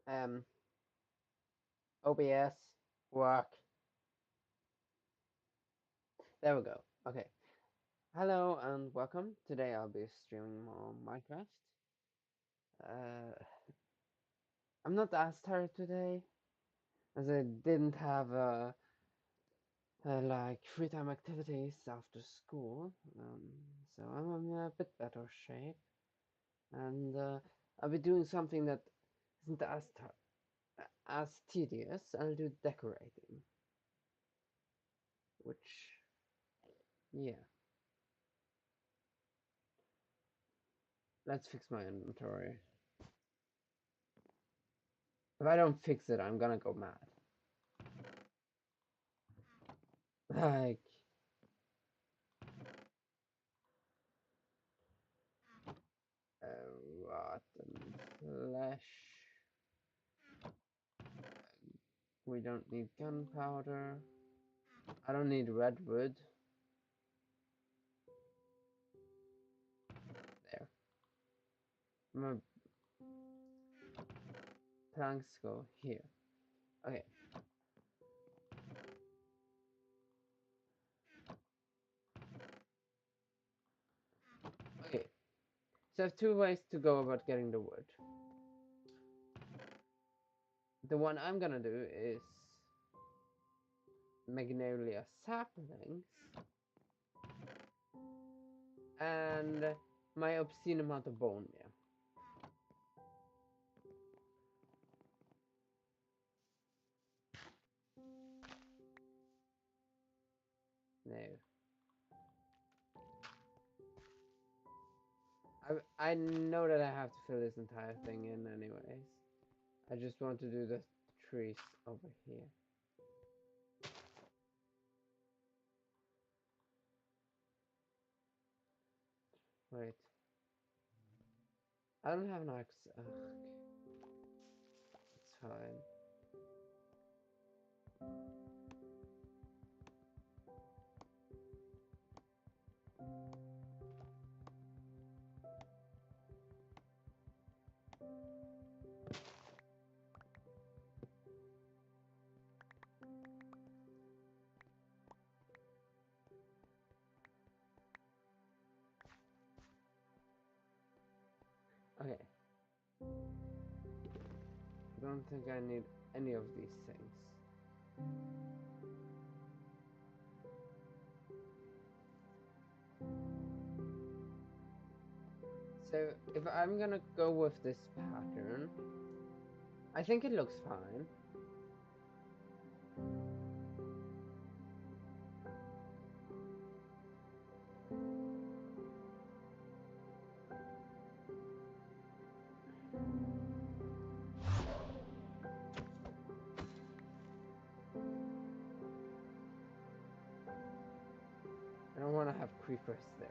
Um, OBS, work. There we go. Okay. Hello and welcome. Today I'll be streaming more Minecraft. Uh, I'm not as tired today, as I didn't have like free time activities after school. So I'm in a bit better shape, and I'll be doing something that isn't as tedious. I'll do decorating, which yeah. Let's fix my inventory. If I don't fix it, I'm gonna go mad. Like, rotten flesh. We don't need gunpowder. I don't need redwood. There. My planks go here. Okay. Okay. So I have two ways to go about getting the wood. The one I'm gonna do is magnolia saplings and my obscene amount of bone meal. No. I know that I have to fill this entire thing in anyways. I just want to do the trees over here. Wait. I don't have an axe. Ugh. It's fine. Okay. I don't think I need any of these things. So if I'm gonna go with this pattern, I think it looks fine. I don't want to have creepers there.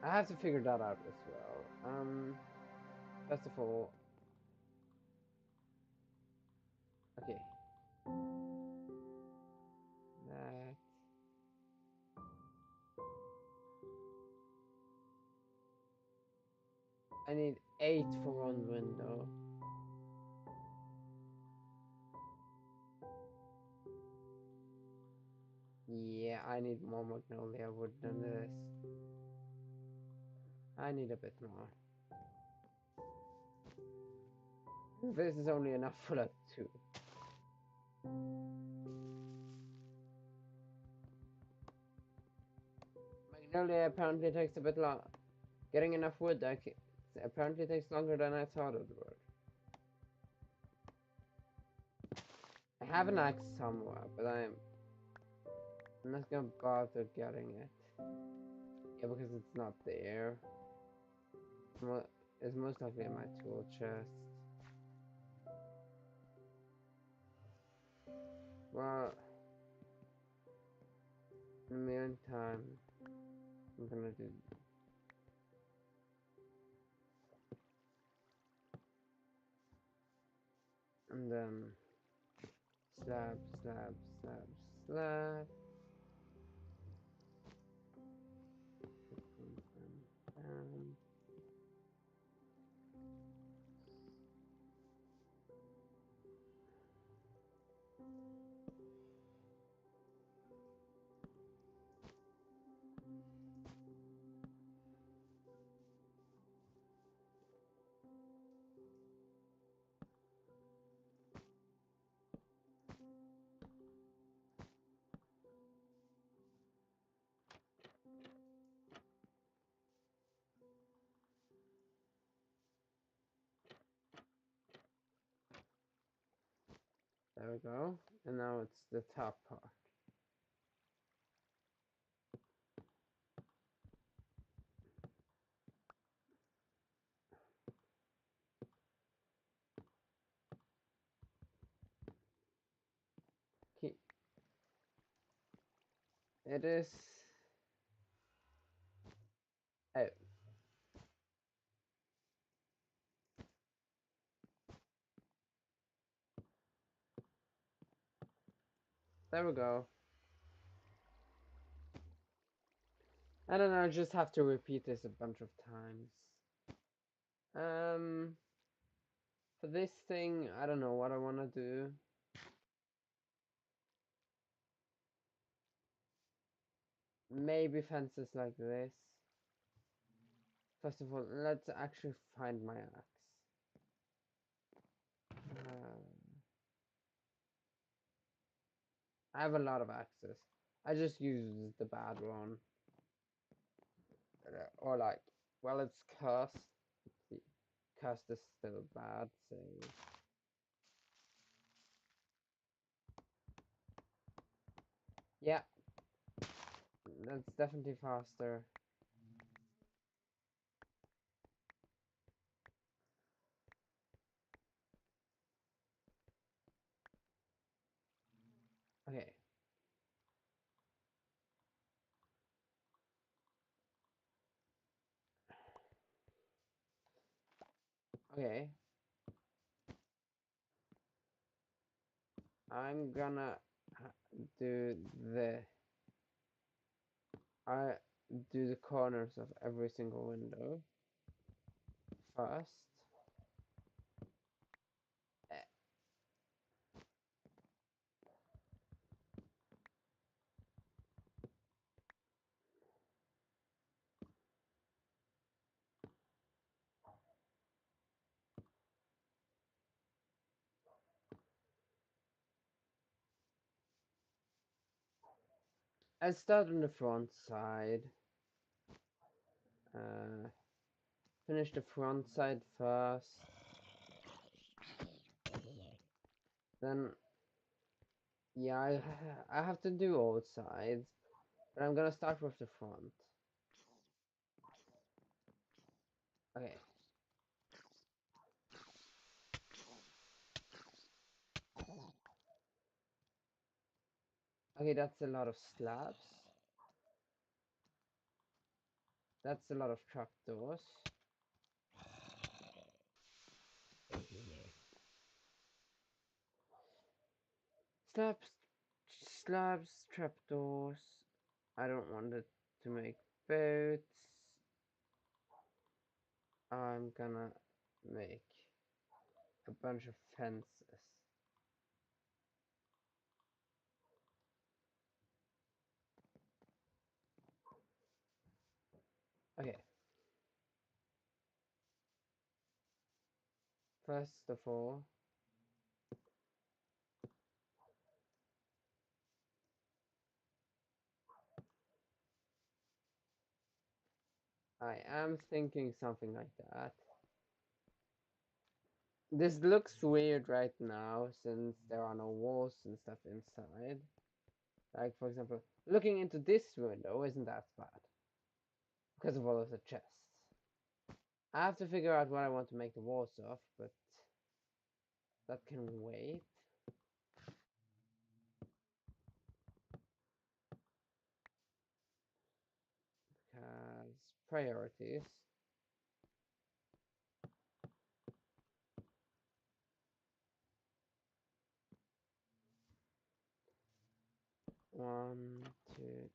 I have to figure that out as well. First of all, okay. That. I need 8 for one window. Yeah, I need more magnolia wood than this. I need a bit more. This is only enough for like 2. Magnolia apparently takes a bit long. Getting enough wood apparently takes longer than I thought it would. I have an axe somewhere, but I'm not gonna bother getting it. Yeah, because it's not there. It's most likely in my tool chest. Well, in the meantime, I'm gonna do. And then slab, slab, slab, slab. Um, there we go. And now it's the top part. It is. Oh, there we go. I don't know, I just have to repeat this a bunch of times. For this thing, I don't know what I want to do. Maybe fences like this. First of all, let's actually find my axe. I have a lot of axes. I just use the bad one. Or like, well, it's cursed. Cursed is still bad, so... Yeah, that's definitely faster. Okay. Okay. I'm gonna do the... I do the corners of every single window first. I start on the front side. Finish the front side first. Then, yeah, I have to do all sides, but I'm gonna start with the front. Okay. Okay, that's a lot of slabs. That's a lot of trapdoors. Slabs, slabs, trapdoors. I don't want it to make boats. I'm gonna make a bunch of fences. Okay. First of all, I am thinking something like that. This looks weird right now since there are no walls and stuff inside. Like, for example, looking into this window isn't that bad because of all of the chests. I have to figure out what I want to make the walls of, but that can wait. Because priorities. One, two.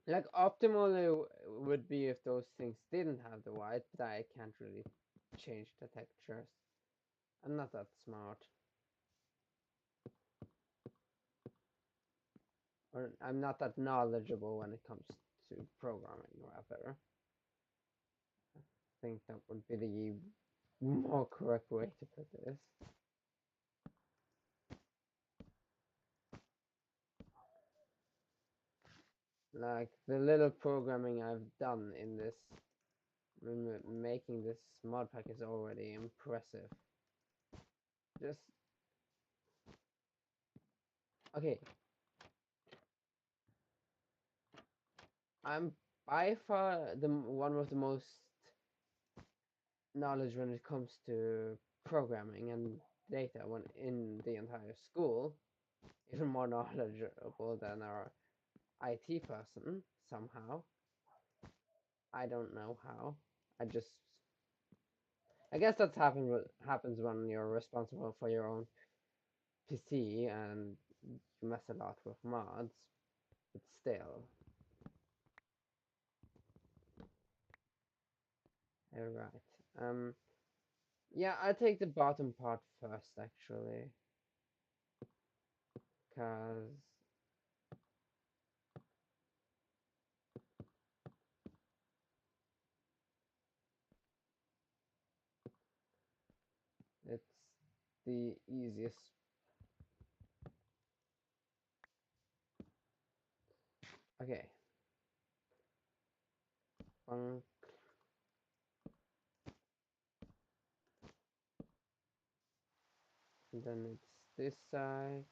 Like, optimally would be if those things didn't have the white, but I can't really change the textures. I'm not that smart. Or I'm not that knowledgeable when it comes to programming, rather. I think that would be the more correct way to put this. Like, the little programming I've done in this, making this modpack is already impressive. Just, okay. I'm by far the one with the most knowledge when it comes to programming and data when in the entire school, even more knowledgeable than our IT person somehow. I don't know how. I guess that's happens when you're responsible for your own PC and you mess a lot with mods, but still. Alright. Yeah, I'll take the bottom part first actually. Cause it's the easiest. Okay. Bunk. And then it's this side.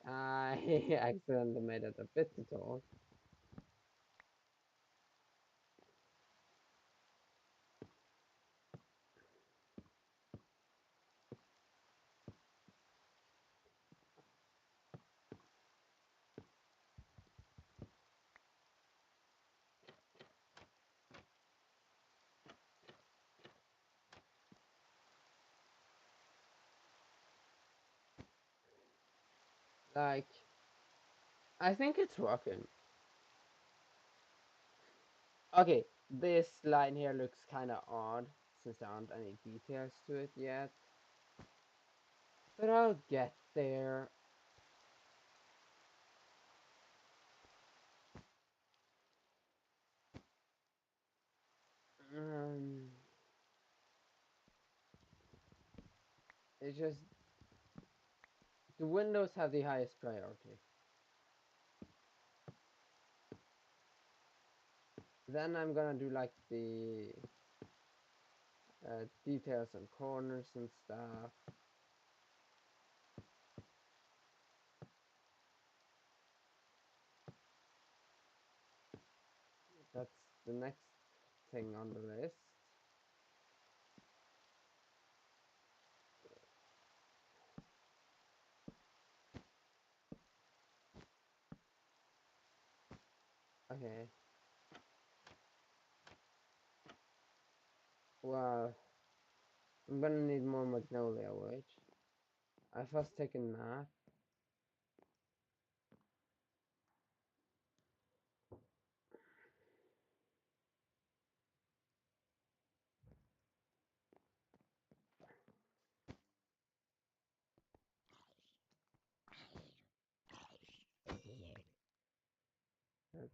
I accidentally made it a bit too tall. Like, I think it's working. Okay, this line here looks kind of odd since there aren't any details to it yet. But I'll get there. Um, it's just the windows have the highest priority. Then I'm gonna do like the details on corners and stuff. That's the next thing on the list. Okay. Well, I'm gonna need more magnolia wood. I've first taken that.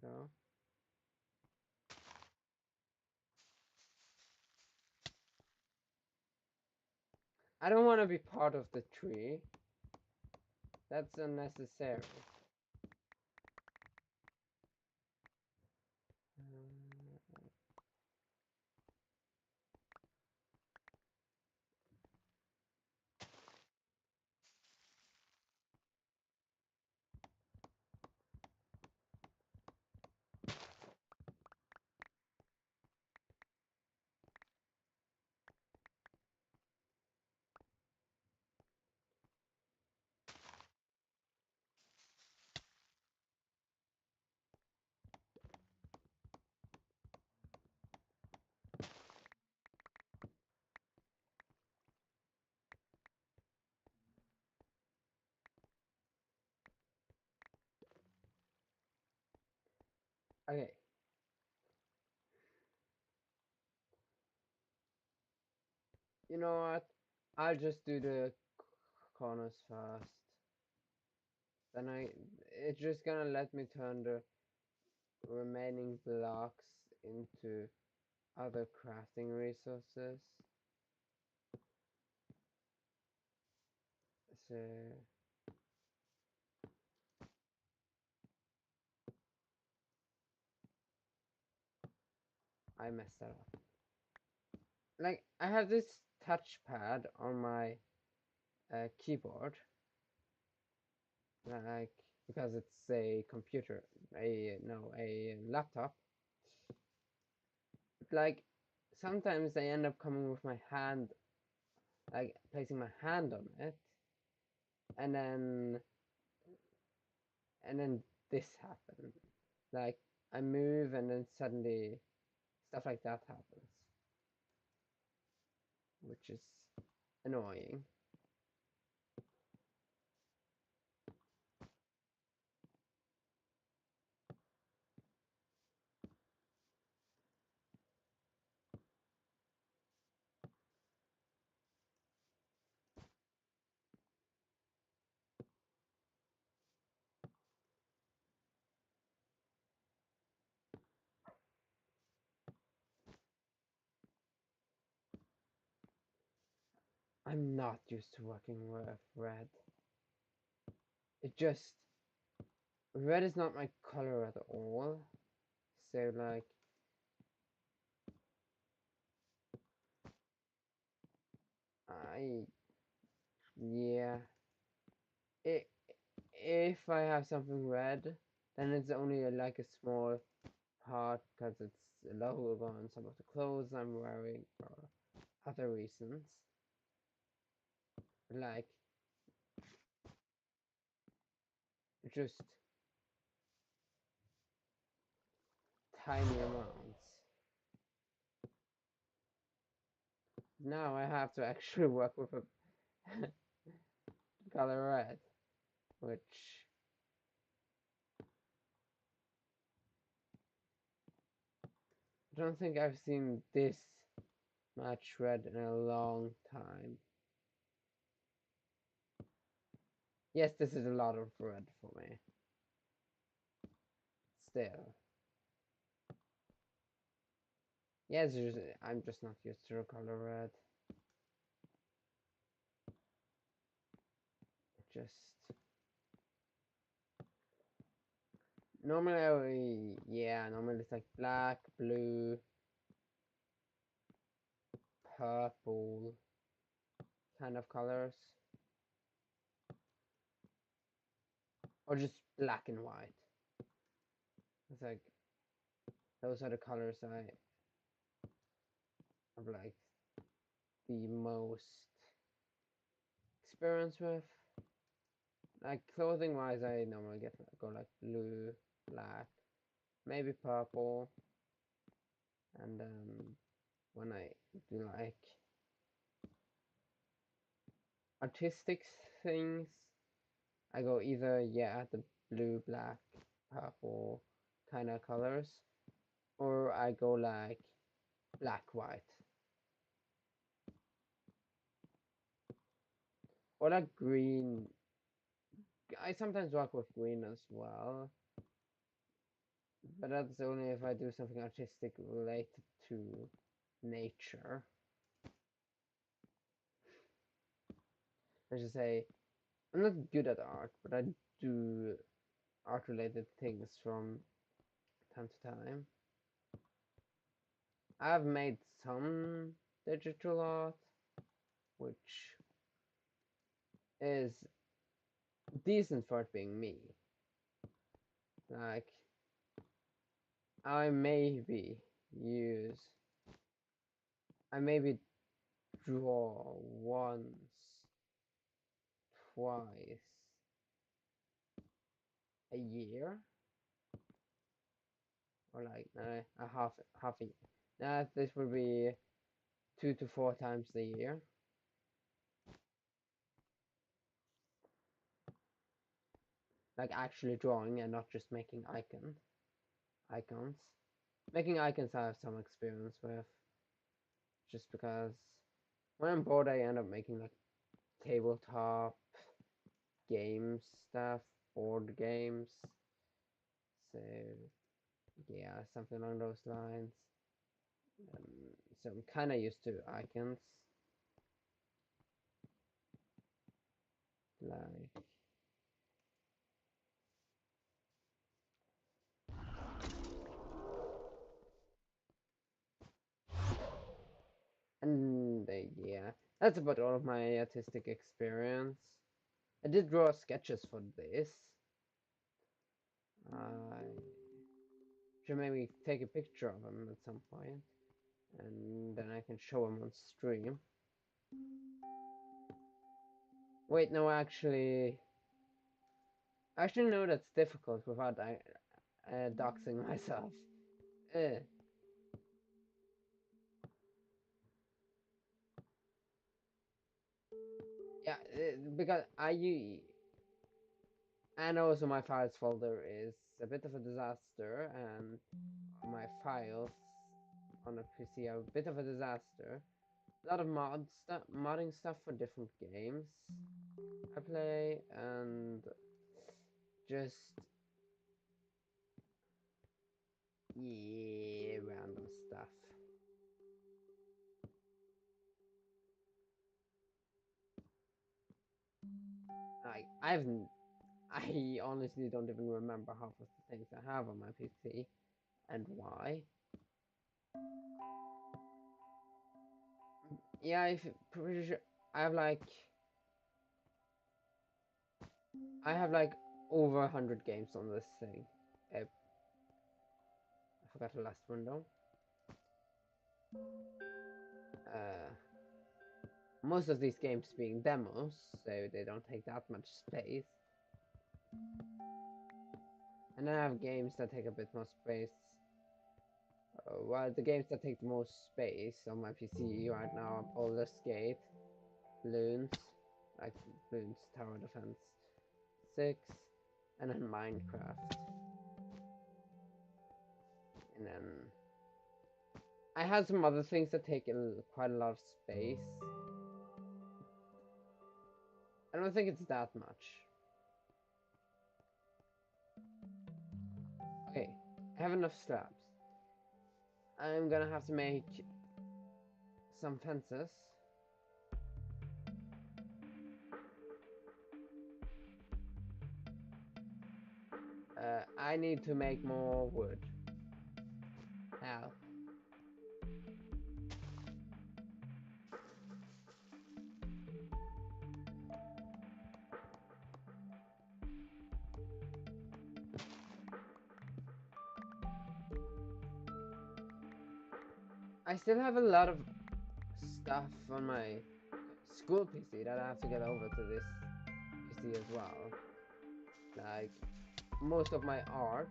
go. I don't want to be part of the tree. That's unnecessary. Okay. You know what? I'll just do the corners first. Then it's just gonna let me turn the remaining blocks into other crafting resources. So I messed that up. Like I have this touchpad on my keyboard, like because it's a computer, a laptop. But, like sometimes I end up coming with my hand, like placing my hand on it, and then and then this happens. Like I move and then suddenly stuff like that happens, which is annoying. I'm not used to working with red. It just red is not my color at all. So like I yeah. It if I have something red, then it's only like a small part because it's a logo on some of the clothes I'm wearing or other reasons. Like just tiny amounts. Now I have to actually work with a color red, which I don't think I've seen this much red in a long time. Yes, this is a lot of red for me. Still. Yes, I'm just not used to the color red. Just normally, normally it's like black, blue, purple kind of colors, or just black and white. It's like those are the colors I have like the most experience with. Like clothing wise, I normally go like blue, black, maybe purple, and when I do like artistic things, I go either the blue, black, purple kind of colors, or I go like black, white, or like green. I sometimes work with green as well. But that's only if I do something artistic related to nature. I should say, I'm not good at art, but I do art-related things from time to time. I've made some digital art, which is decent for it being me. Like, I maybe use, I maybe draw once, twice a year, or like a half a year. This would be 2 to 4 times a year. Like actually drawing and not just making icons. Making icons I have some experience with, just because when I'm bored I end up making like tabletop game stuff, board games. So yeah, something along those lines. So I'm kind of used to icons. Like, and yeah, that's about all of my artistic experience. I did draw sketches for this. I should maybe take a picture of them at some point, and then I can show them on stream. Wait, no, actually, no, that's difficult without doxing myself. Uh, yeah, because and also my files folder is a bit of a disaster, and my files on a PC are a bit of a disaster. A lot of modding stuff for different games I play, and just yeah, random stuff. Like I honestly don't even remember half of the things I have on my PC and why. Yeah, I'm pretty sure I have like over 100 games on this thing. I forgot the last window. Uh, most of these games being demos, so they don't take that much space. And then I have games that take a bit more space. Well, the games that take the most space on my PC right now are Baldur's Gate, Bloons, like Bloons Tower Defense 6, and then Minecraft. And then I have some other things that take quite a lot of space. I don't think it's that much. Okay, I have enough slabs. I'm gonna have to make some fences. I need to make more wood. Now, I still have a lot of stuff on my school PC that I have to get over to this PC as well. Like, most of my art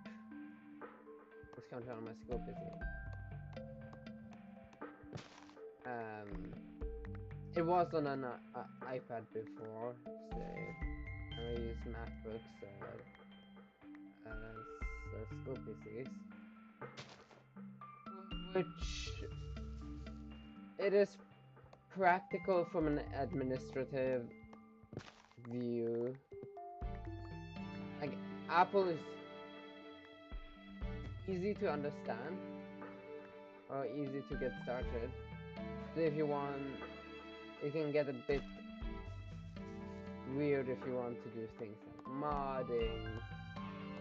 is currently on my school PC. It was on an iPad before, so I use MacBooks as school PCs, which it is practical from an administrative view. Like Apple is easy to understand or easy to get started. So if you want, it can get a bit weird if you want to do things like modding,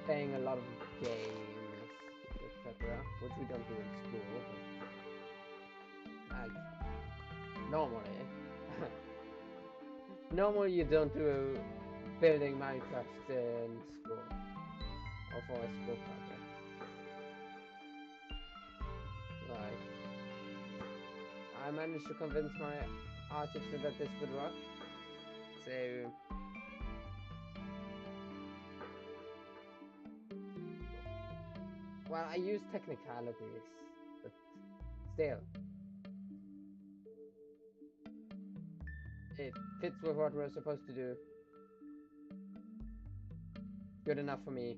playing a lot of games, etc., which we don't do in school. Like normally, normally you don't do building Minecraft in school or for a school project. Like, I managed to convince my art teacher that this would work. So, well, I use technicalities, but still, it fits with what we're supposed to do. Good enough for me.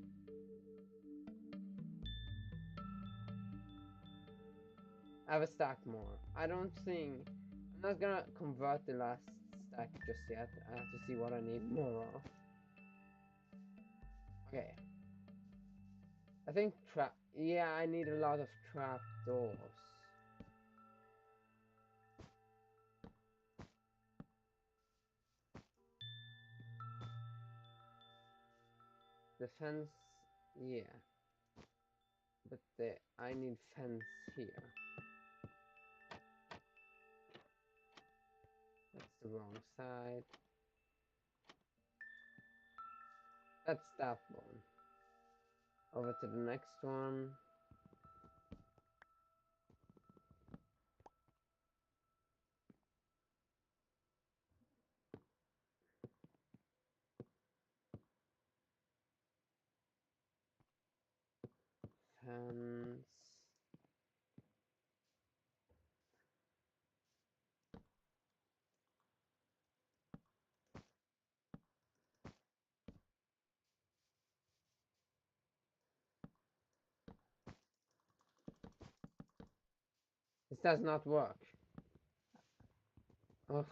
I have a stack more. I don't think... I'm not gonna convert the last stack just yet. I have to see what I need more of. Okay. I think trap... Yeah, I need a lot of trap doors. The fence... Yeah. But I need fence here. That's the wrong side. That's that one. Over to the next one. Fence. This does not work. Ugh.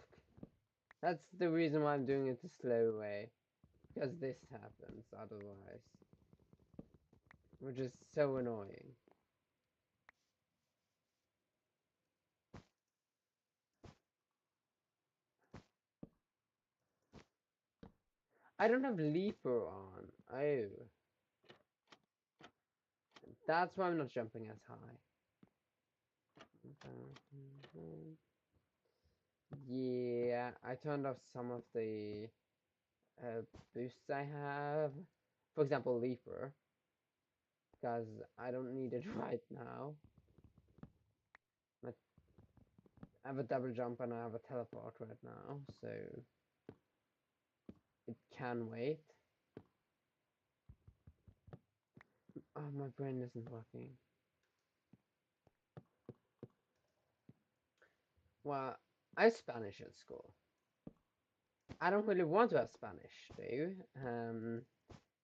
That's the reason why I'm doing it the slow way. Because this happens otherwise. Which is so annoying. I don't have Leaper on. Oh. That's why I'm not jumping as high. Yeah, I turned off some of the boosts I have. For example, Leaper. Because I don't need it right now. I have a double jump and I have a teleport right now, so it can wait. Oh, my brain isn't working. Well, I have Spanish at school. I don't really want to have Spanish, though.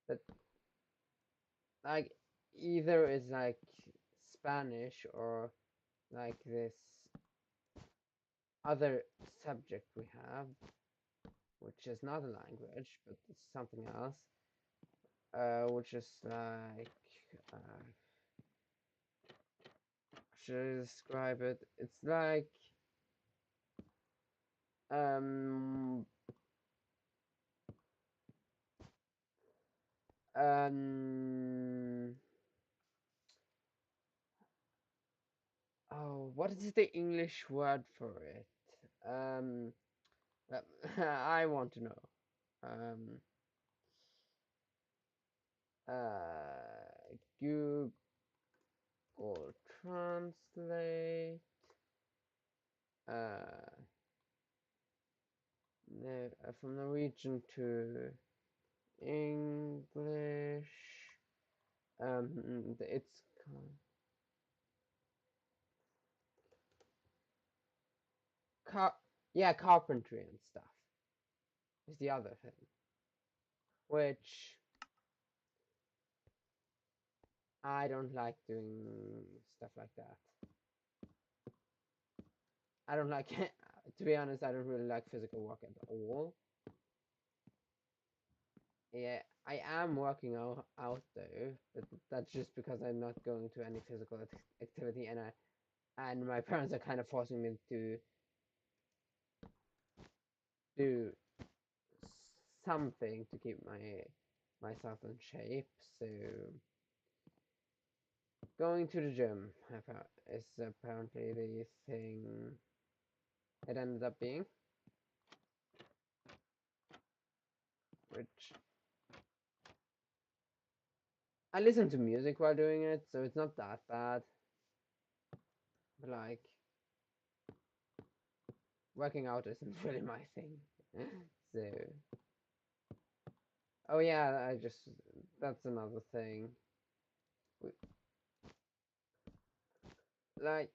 But like either is like Spanish or like this other subject we have, which is not a language, but it's something else. Which is like should I describe it? It's like um um oh, what is the English word for it? Um, I want to know. Um, Google Translate. No, from Norwegian to English. It's yeah, carpentry and stuff is the other thing, which I don't like doing stuff like that. I don't like it. To be honest, I don't really like physical work at all. Yeah, I am working out though, but that's just because I'm not going to any physical activity, and my parents are kind of forcing me to do something to keep myself in shape. So going to the gym is apparently the thing it ended up being, which I listen to music while doing it, so it's not that bad. But like working out isn't really my thing. So oh yeah, that's another thing. Like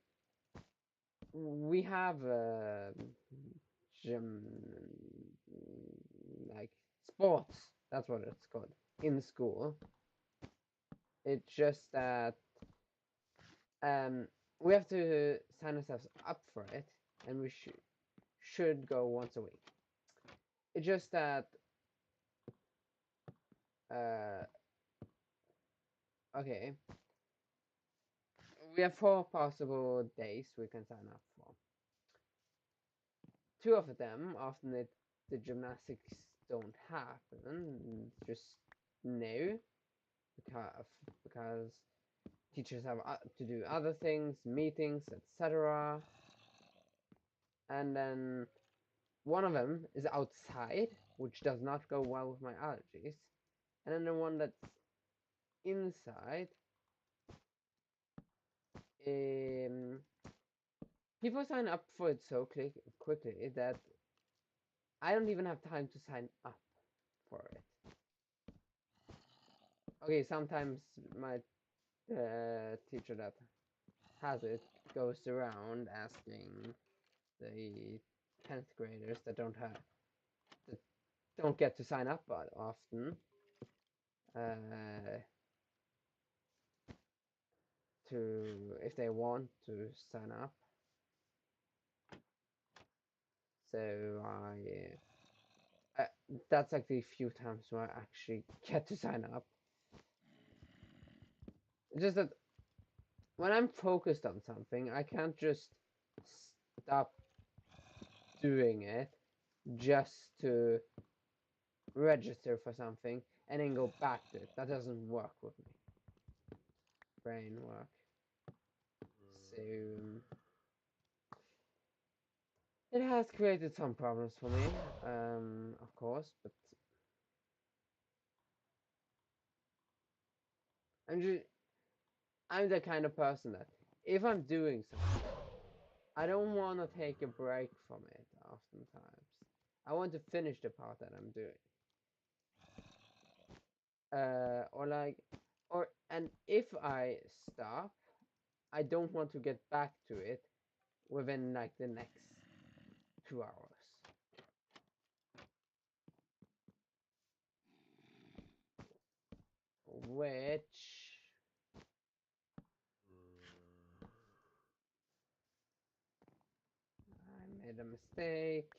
we have a gym, like sports. That's what it's called in school. It's just that um we have to sign ourselves up for it, and we should go once a week. It's just that uh okay, we have 4 possible days we can sign up for. 2 of them, often the gymnastics don't happen, just no, because teachers have to do other things, meetings, etc. And then one of them is outside, which does not go well with my allergies. And then the one that's inside, um, people sign up for it so quickly that I don't even have time to sign up for it. Okay, sometimes my teacher that has it goes around asking the 10th graders that don't get to sign up often uh, to if they want to sign up. So that's like the few times where I actually get to sign up. It's just that when I'm focused on something, I can't just stop doing it just to register for something and then go back to it. That doesn't work with me. Brain work. So it has created some problems for me, of course, but I'm just I'm the kind of person that if I'm doing something, I don't want to take a break from it oftentimes. I want to finish the part that I'm doing. Or like, and if I stop, I don't want to get back to it within like the next 2 hours. Which I made a mistake.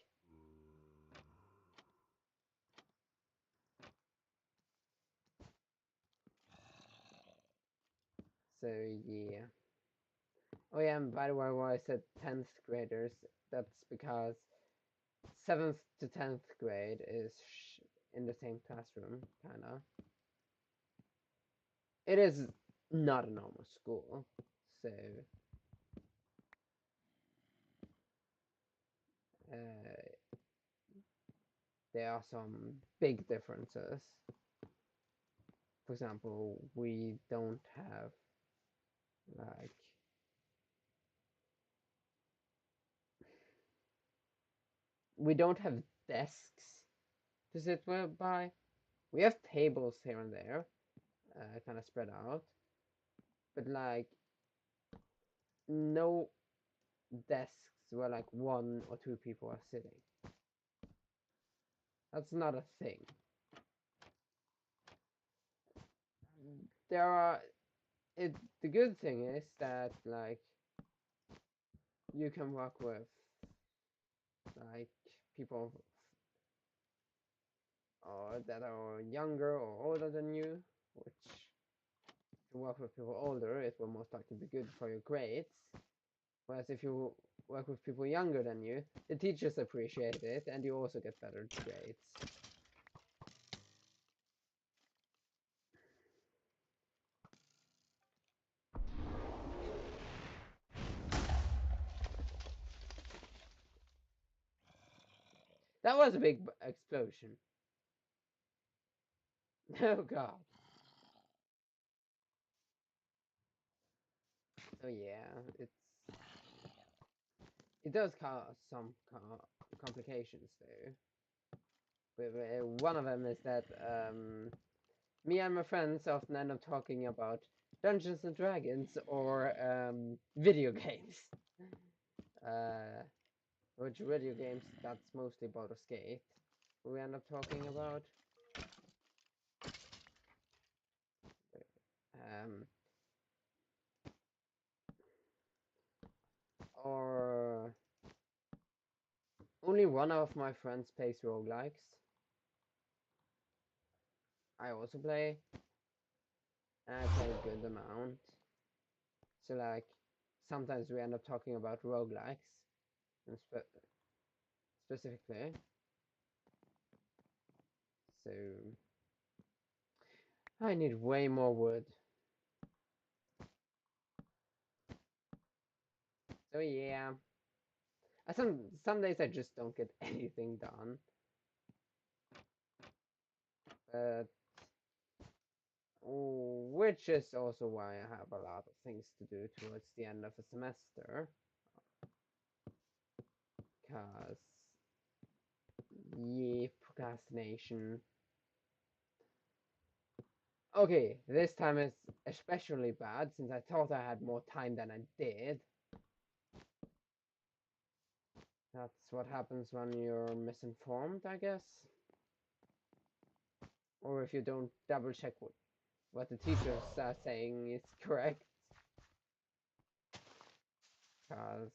So yeah. Oh yeah, and by the way, why I said 10th graders, that's because 7th to 10th grade is in the same classroom, kinda. It is not a normal school, so uh, there are some big differences. For example, like we don't have desks to sit by. We have tables here and there, kind of spread out, but like no desks where like 1 or 2 people are sitting. That's not a thing. There are it. The good thing is that like you can work with like people or that are younger or older than you, which if you work with people older, it will most likely be good for your grades. Whereas if you work with people younger than you, the teachers appreciate it and you also get better grades. That was a big explosion. Oh god. So yeah, it does cause some complications though. But one of them is that me and my friends often end up talking about Dungeons and Dragons or video games. Which video games? That's mostly Baldur's Gate. We end up talking about. Um, or only one of my friends plays roguelikes. I also play, and I play a good amount. So like, sometimes we end up talking about roguelikes, specifically. So I need way more wood. So yeah, some days I just don't get anything done. But which is also why I have a lot of things to do towards the end of the semester. Because yeah, procrastination. Okay, this time is especially bad since I thought I had more time than I did. That's what happens when you're misinformed, I guess. Or if you don't double check what the teachers are saying is correct. Because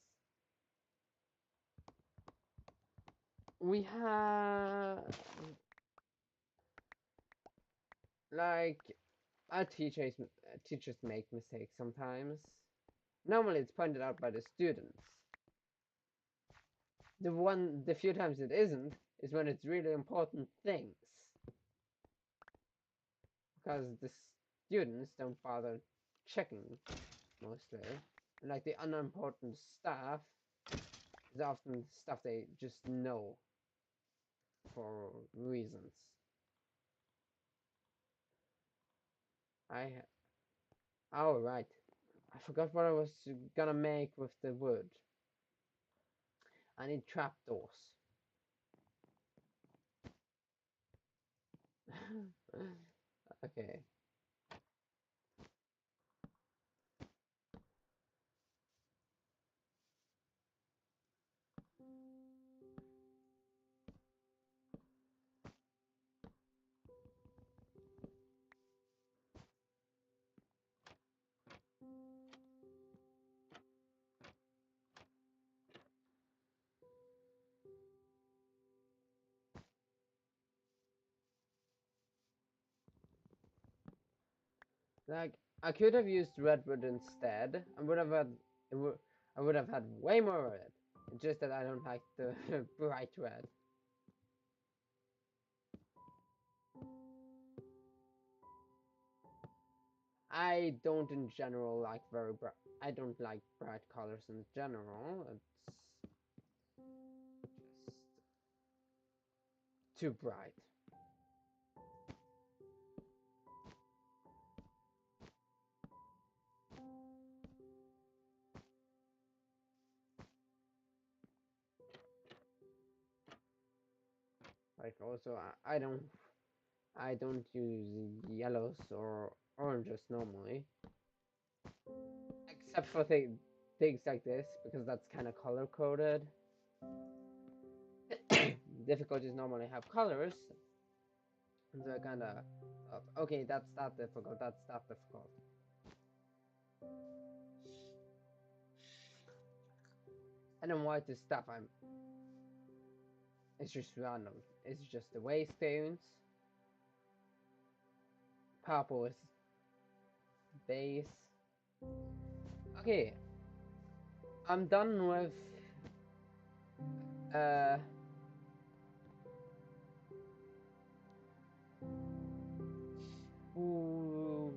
we have like our teachers make mistakes sometimes. Normally it's pointed out by the students. The few times it isn't is when it's really important things. Because the students don't bother checking mostly. And like the unimportant stuff is often stuff they just know for reasons. Oh right, I forgot what I was gonna make with the wood. I need trapdoors. Okay. Like I could have used redwood instead. I would have had way more of it. It's just that I don't like the bright red. I don't in general like very bright. I don't like bright colors in general. It's just too bright. Like also I don't use yellows or oranges normally, except for things like this because that's kind of color coded. Difficulties normally have colors, and so kind of okay, that's not difficult. That's not difficult. And then white is stuff It's just random. It's just the way stones. Purple is base. Okay, I'm done with uh ooh,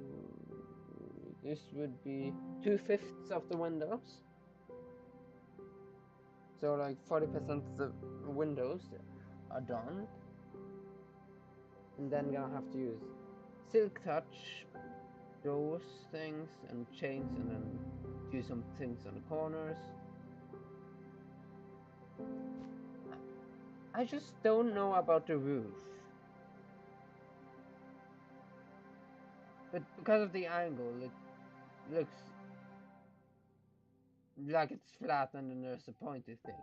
this would be 2/5 of the windows. So like 40% of the windows are done. And then gonna have to use silk touch, those things and chains, and then do some things on the corners. I just don't know about the roof. But because of the angle, it looks like it's flat and then there's a pointy thing.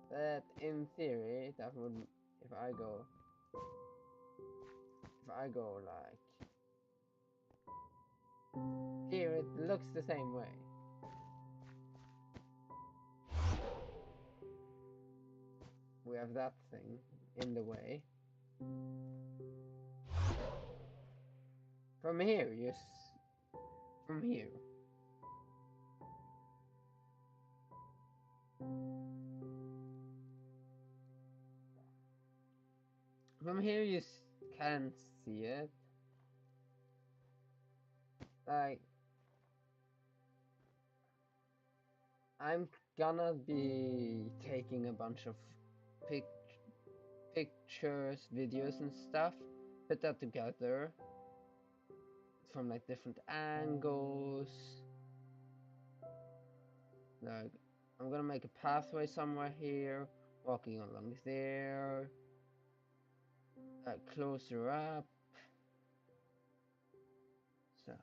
But in theory, that would, if I go like here, it looks the same way. We have that thing in the way. From here, yes. From here. From here, you can't see it. Like, I'm gonna be taking a bunch of pictures, videos, and stuff, put that together from like different angles. Like, I'm gonna make a pathway somewhere here, walking along there, closer up. So,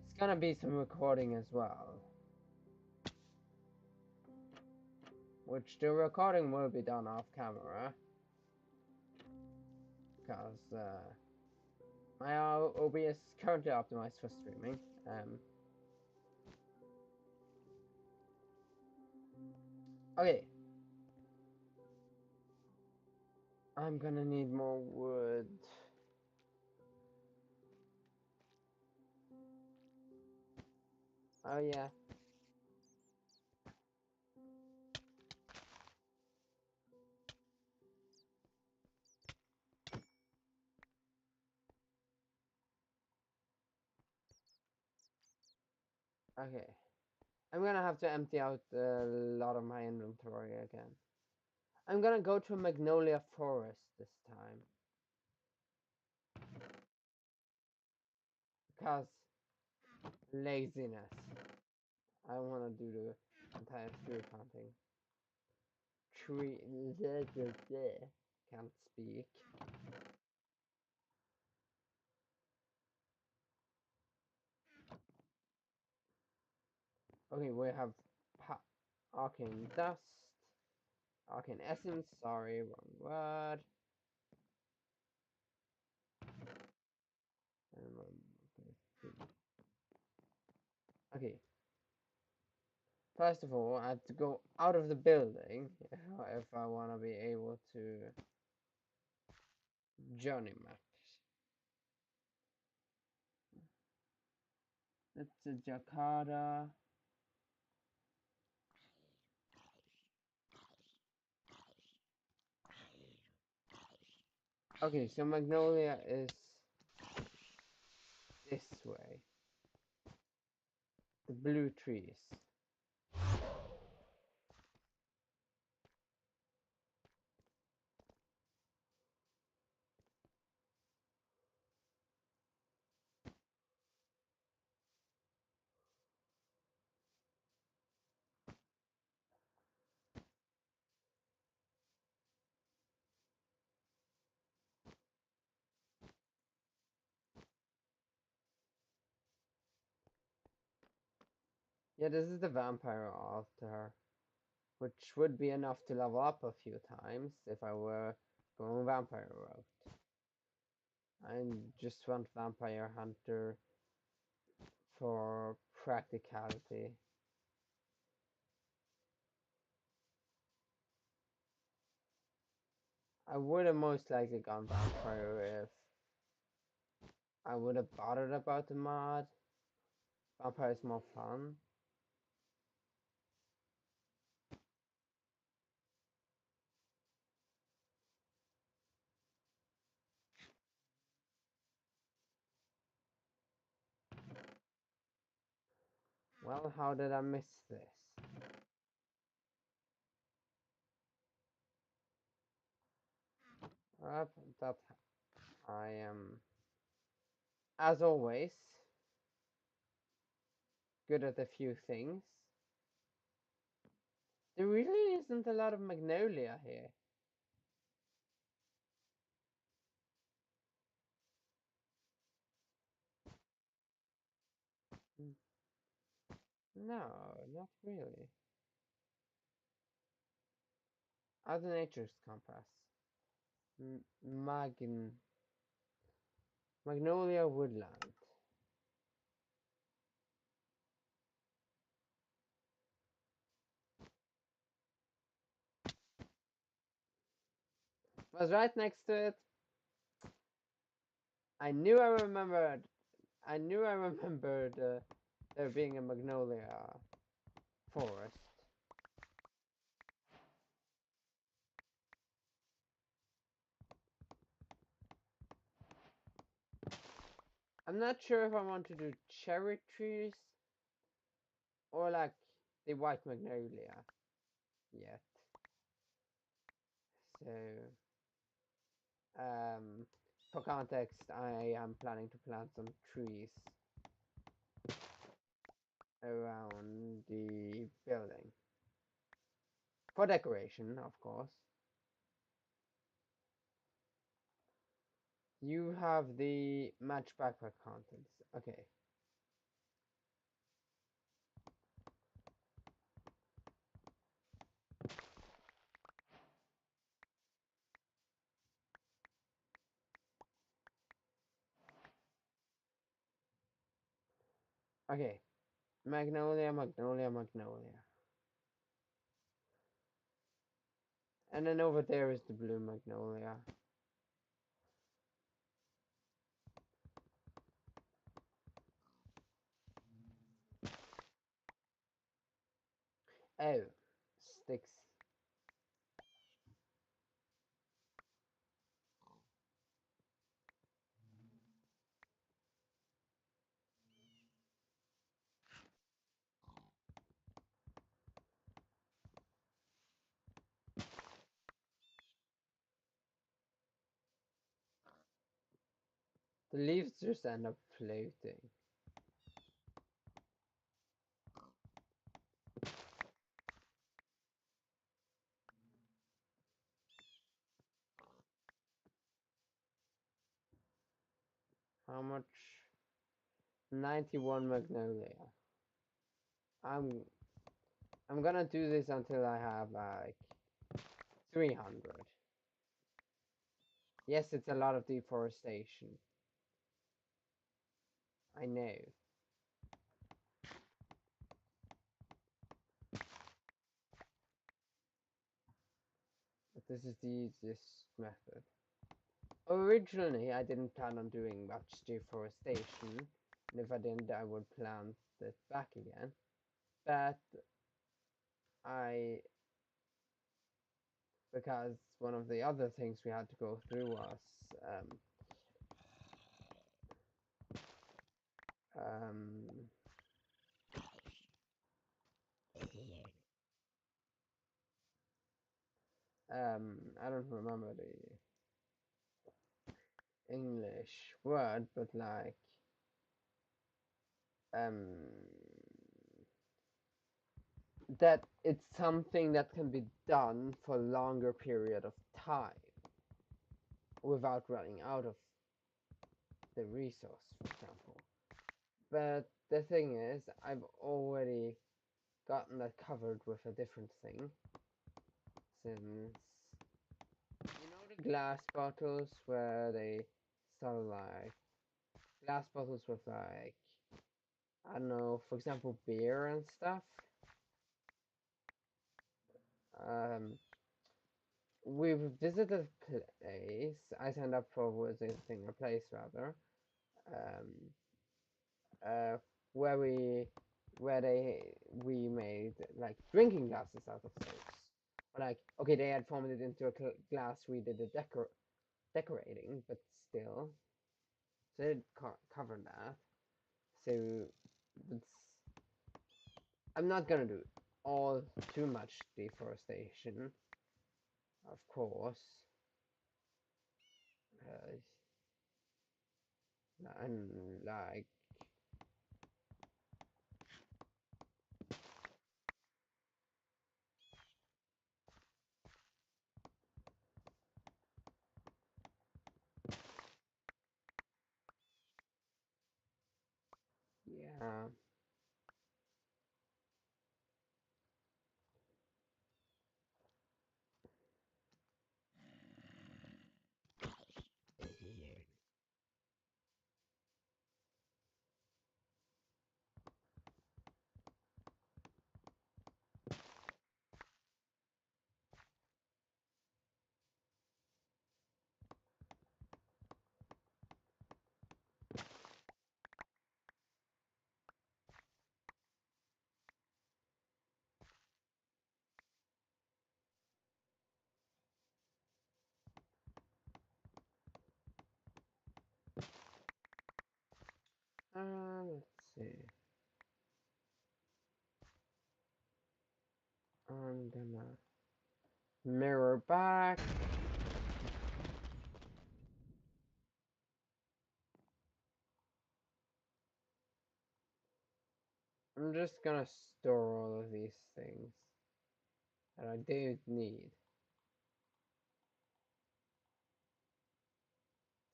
it's gonna be some recording as well. Which the recording will be done off camera. Because my OBS is currently optimized for streaming. Okay. I'm gonna need more wood. Oh yeah. Okay. I'm gonna have to empty out a lot of my inventory again. I'm gonna go to Magnolia Forest this time. Because laziness. I don't wanna do the entire tree planting. Can't speak. Okay, we have arcane dust, arcane essence, sorry, wrong word. Okay. First of all, I have to go out of the building if I want to be able to journey map. That's a Jakarta. Okay, so Magnolia is this way. The blue trees. Yeah, this is the vampire altar, which would be enough to level up a few times if I were going vampire route. I just want vampire hunter for practicality. I would have most likely gone vampire if I would have bothered about the mod. Vampire is more fun. Well, how did I miss this? That I am, as always, good at a few things. There really isn't a lot of magnolia here. No, not really. Other Nature's Compass. Magnolia Woodland. Was right next to it. I knew I remembered. There being a magnolia forest. I'm not sure if I want to do cherry trees or like the white magnolia yet. So, for context, I am planning to plant some trees around the building. For decoration, of course. You have the match backpack contents. Okay. Okay. Magnolia, magnolia, magnolia. And then over there is the blue magnolia. Oh, sticks. The leaves just end up floating. How much? 91 magnolia. I'm I'm gonna do this until I have like 300. Yes, it's a lot of deforestation. I know. But this is the easiest method. Originally, I didn't plan on doing much deforestation, and if I didn't, I would plant it back again. But I, because one of the other things we had to go through was um, I don't remember the English word, but like um, that it's something that can be done for a longer period of time without running out of the resource, for example. But the thing is, I've already gotten that covered with a different thing. Since you know the glass bottles where they sell like glass bottles with like I don't know, for example, beer and stuff. Um, we visited a place. I signed up for visiting a place rather. Um, uh, where we made like drinking glasses out of those. Like, okay, they had formed it into a glass. We did the decorating, but still, so it covered that. So it's, I'm not gonna do all too much deforestation, of course. Uh, and like, yeah, let's see. I'm gonna mirror back. I'm just gonna store all of these things that I do need.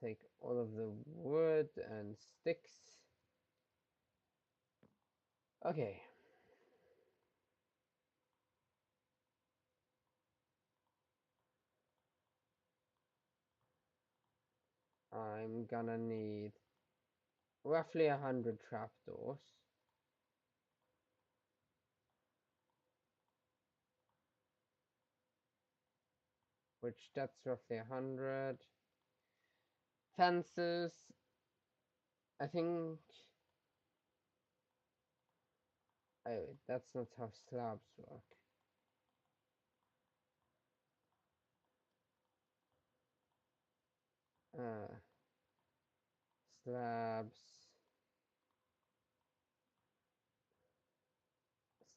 Take all of the wood and sticks. Okay. I'm gonna need roughly 100 trapdoors. Which that's roughly 100. Fences. I think. Oh, wait, that's not how slabs work. Uh, slabs.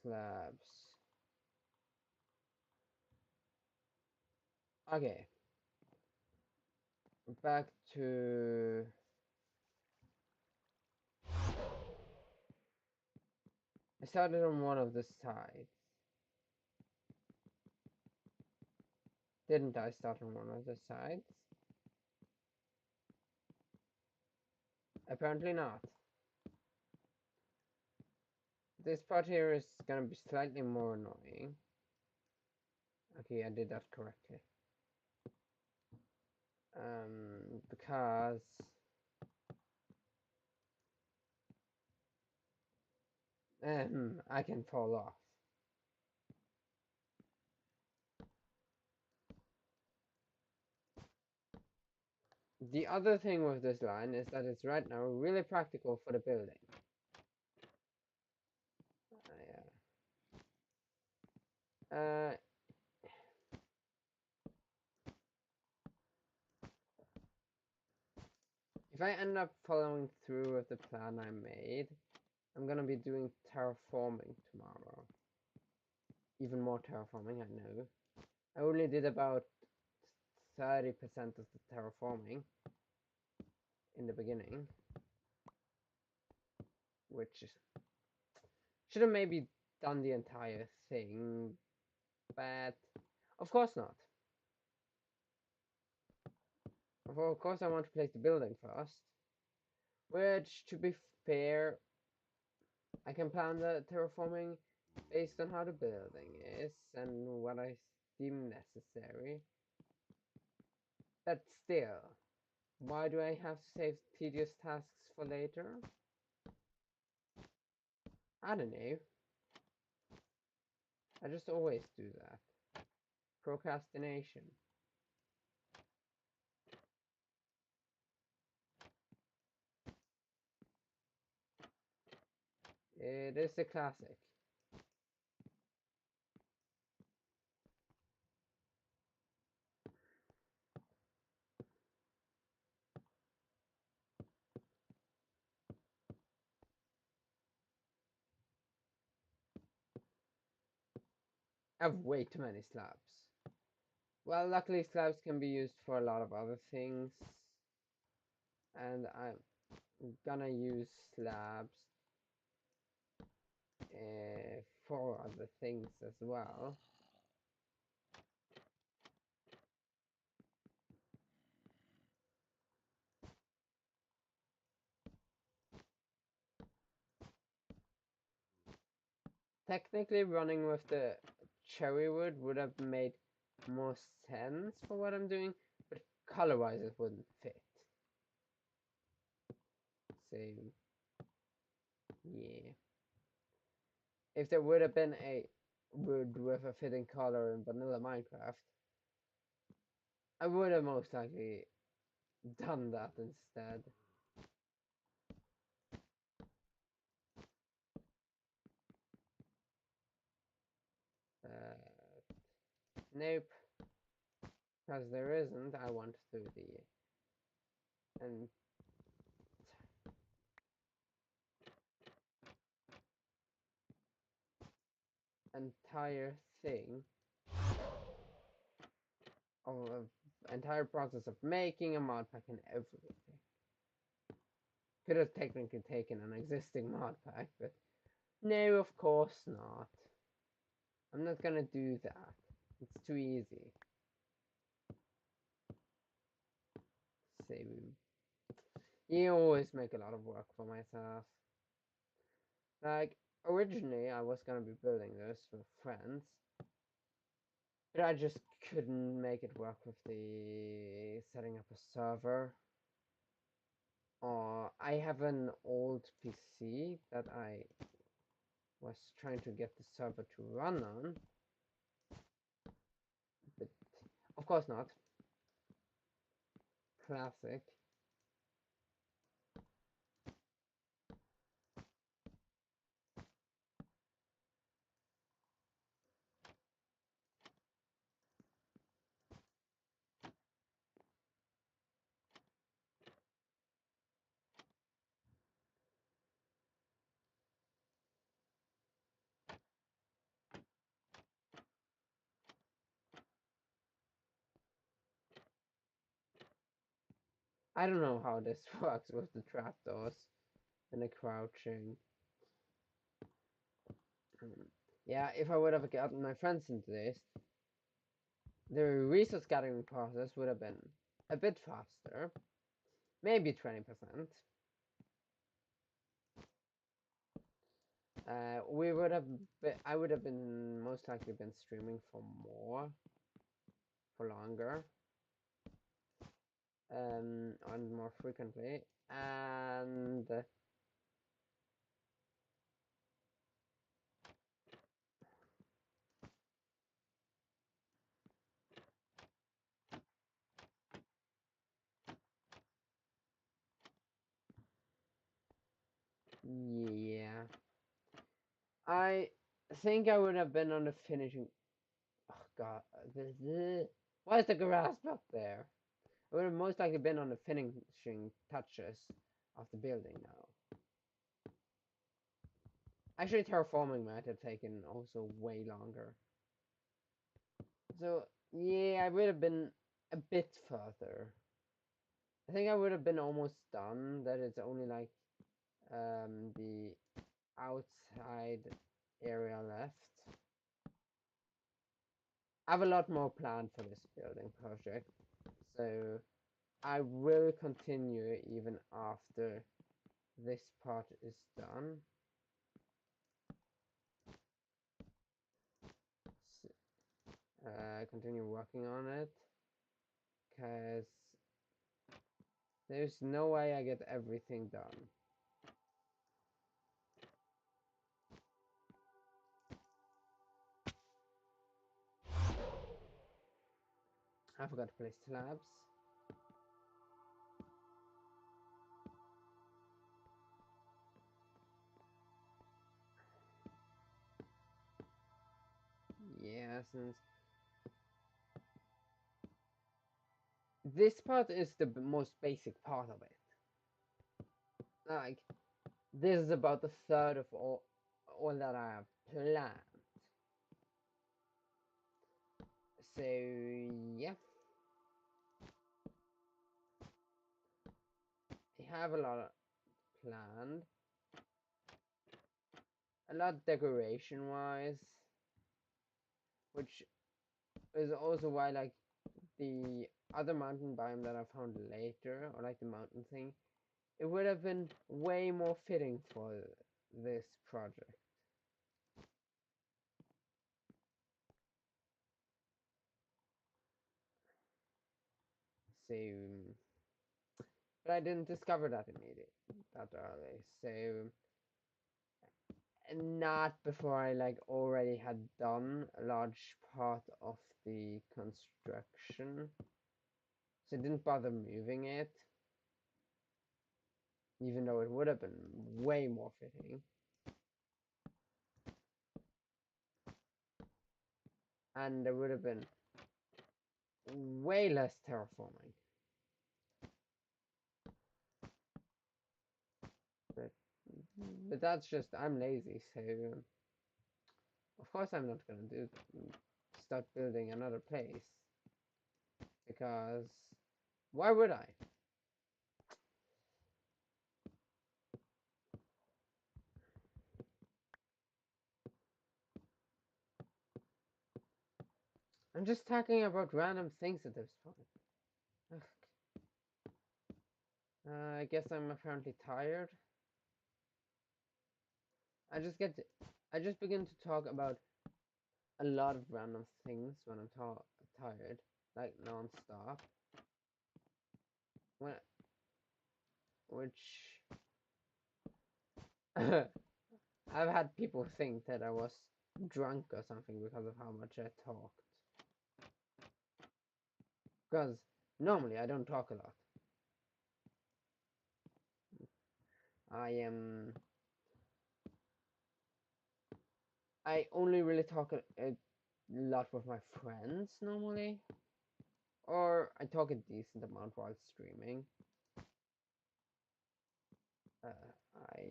Slabs. Okay. Back to. I started on one of the sides. Didn't I start on one of the sides? Apparently not. This part here is gonna be slightly more annoying. Okay, I did that correctly. Because I can fall off. The other thing with this line is that it's right now really practical for the building. Yeah. If I end up following through with the plan I made, I'm gonna be doing terraforming tomorrow. Even more terraforming, I know. I only did about 30% of the terraforming in the beginning, which should have maybe done the entire thing, but of course not. Of course I want to place the building first, which, to be fair, I can plan the terraforming based on how the building is and what I deem necessary. But still, why do I have to save tedious tasks for later? I don't know. I just always do that. Procrastination. It is a classic. I have way too many slabs. Well, luckily slabs can be used for a lot of other things. And I'm gonna use slabs for other things as well. Technically, running with the cherry wood would have made more sense for what I'm doing, but color-wise it wouldn't fit. So, yeah. If there would have been a wood with a fitting color in vanilla Minecraft, I would have most likely done that instead. Nope, because there isn't. I want to do the entire thing of entire process of making a mod pack and everything. Could have technically taken an existing mod pack, but no, of course not. I'm not gonna do that. It's too easy. Save. You always make a lot of work for myself. Like, originally I was gonna be building this with friends, but I just couldn't make it work with the setting up a server. I have an old PC that I was trying to get the server to run on, but of course not. Classic. I don't know how this works with the trapdoors and the crouching. Yeah, if I would have gotten my friends into this, the resource gathering process would have been a bit faster, maybe 20%. We would have I would have been most likely been streaming for longer, and more frequently, and yeah, I think I would have been on the finishing. Oh God, why is the grass up there? I would have most likely been on the finishing touches of the building now. Actually, terraforming might have taken also way longer. So, yeah, I would have been a bit further. I think I would have been almost done, that it's only like the outside area left. I have a lot more planned for this building project, so I will continue even after this part is done. Continue working on it, because there's no way I get everything done. I forgot to place slabs. Yeah, since this part is the most basic part of it. Like, this is about a third of all that I have planned. So, yeah. I have a lot planned. A lot decoration wise. Which is also why, like, the other mountain biome that I found later, or like the mountain thing, it would have been way more fitting for this project. So, but I didn't discover that that early. So, not before I like already had done a large part of the construction. So I didn't bother moving it, even though it would have been way more fitting. And there would have been way less terraforming. But, but that's just, I'm lazy, so of course I'm not gonna start building another place. Because why would I? I'm just talking about random things at this point. I guess I'm apparently tired. I just begin to talk about a lot of random things when I'm tired, like non-stop. When, which I've had people think that I was drunk or something because of how much I talked. Because normally I don't talk a lot. I only really talk a lot with my friends normally, or I talk a decent amount while streaming. I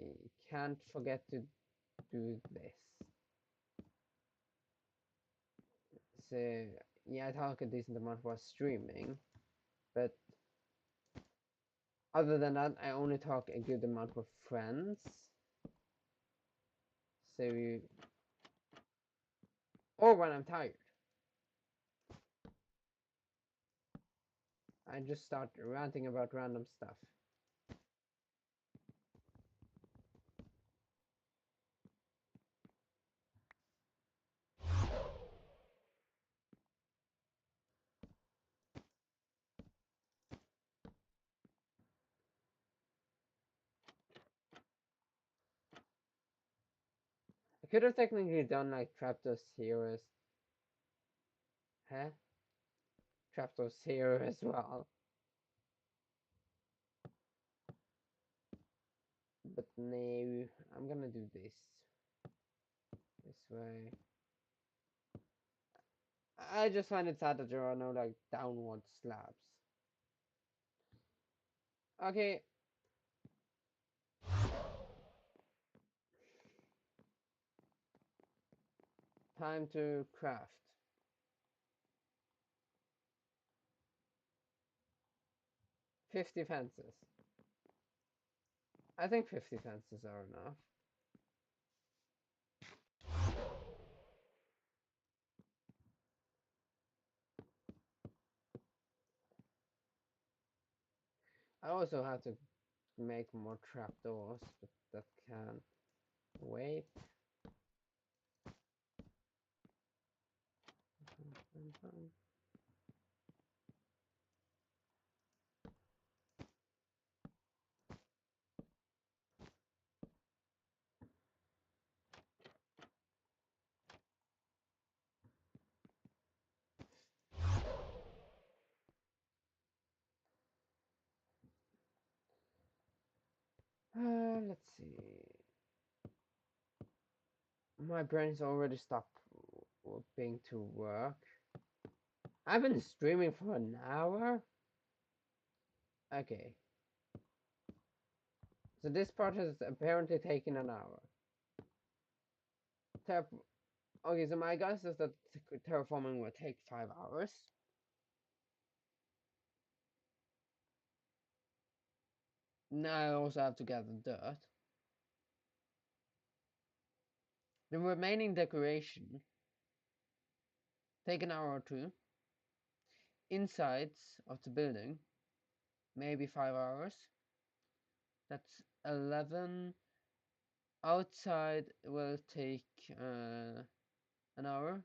can't forget to do this. So yeah, I talk a decent amount while streaming, but other than that, I only talk a good amount with friends. So, or when I'm tired, I just start ranting about random stuff. I could have technically done like Trapdoor's Heroes, huh? Trapdoor's Hero as well. But no, I'm gonna do this way. I just find it sad that there are no like downward slabs. Okay. Time to craft. 50 fences. I think 50 fences are enough. I also have to make more trapdoors, but that can wait. Let's see. My brain's already stopped being to work. I've been streaming for an hour? Okay. So this part has apparently taken an hour. Okay, so my guess is that terraforming will take 5 hours. Now I also have to gather dirt. The remaining decoration take an hour or two. Insides of the building, maybe 5 hours. That's 11. Outside will take an hour.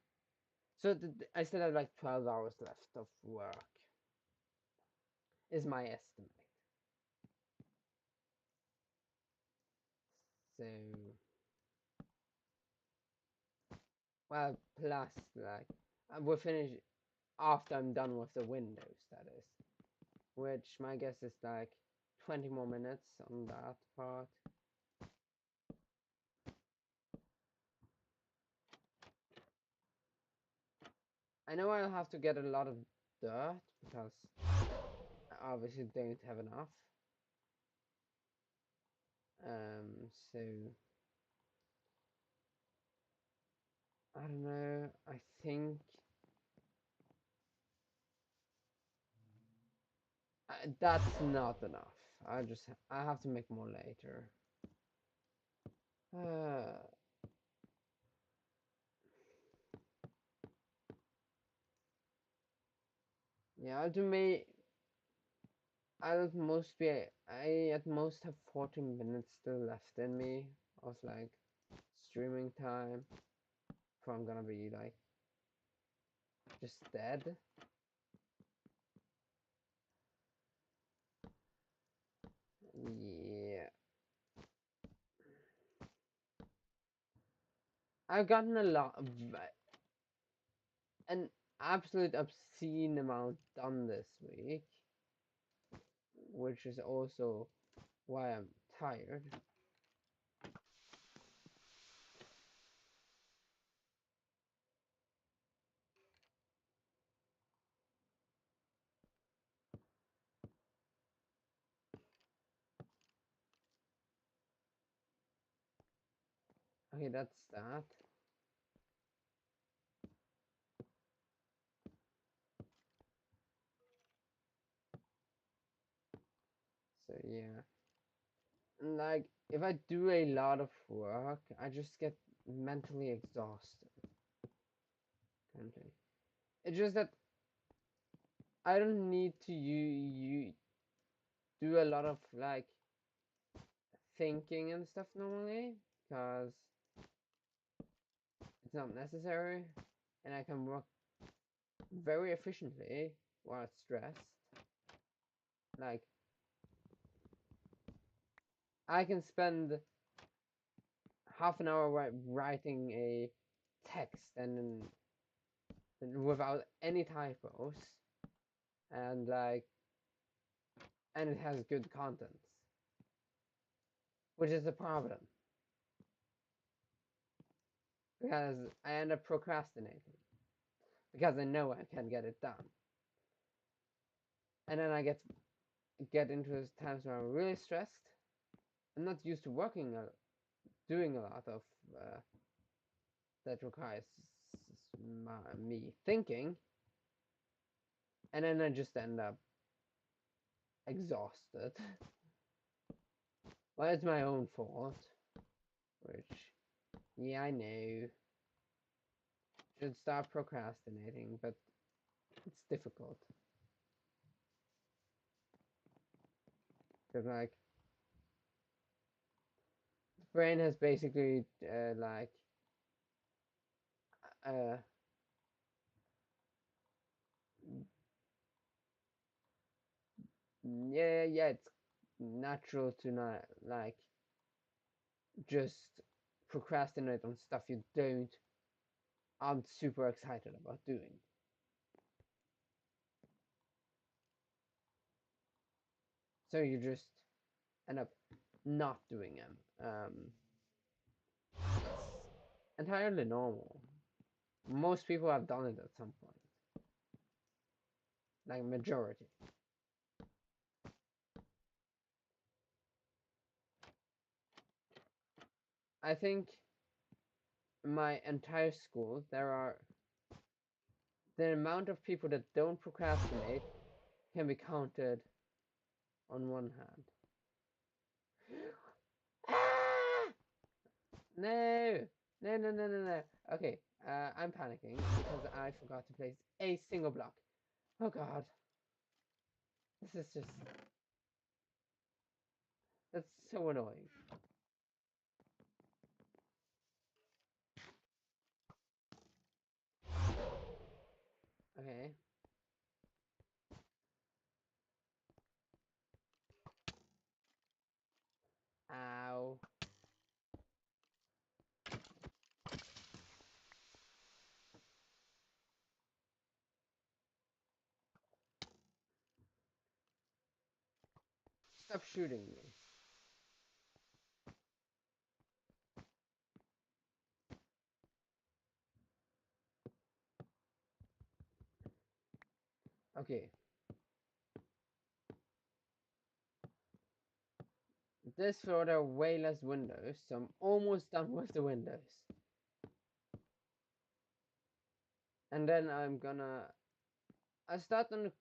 So I still have like 12 hours left of work, is my estimate. So, well, plus, like, we'll finish after I'm done with the windows, that is. Which my guess is like 20 more minutes on that part. I know I'll have to get a lot of dirt because I obviously don't have enough. So I don't know. I think that's not enough. I have to make more later. Yeah, I'll at most be I at most have 14 minutes still left in me of like streaming time before I'm gonna be like just dead. Yeah. I've gotten an absolute obscene amount done this week, which is also why I'm tired. Okay, that's that. So yeah. Like if I do a lot of work, I just get mentally exhausted. Currently. It's just that I don't need to you do a lot of like thinking and stuff normally because it's not necessary and I can work very efficiently while stressed. Like I can spend half an hour writing a text and without any typos and like and it has good content, which is a problem because I end up procrastinating because I know I can get it done, and then I get into times where I'm really stressed. I'm not used to doing a lot of that requires me thinking, and then I just end up exhausted. Well, it's my own fault, which, yeah, I know. Should stop procrastinating, but it's difficult. Because, like, the brain has basically, uh, yeah, it's natural to not, like, just procrastinate on stuff you aren't super excited about doing. So you just end up not doing them. It's entirely normal. Most people have done it at some point, like majority. I think in my entire school the amount of people that don't procrastinate can be counted on one hand. Ah! No! No, no, no, no, no. Okay, I'm panicking because I forgot to place a single block. Oh god. This is just... That's so annoying. Okay. Ow. Stop shooting me. Okay. This floor there are way less windows, so I'm almost done with the windows. And then I start on the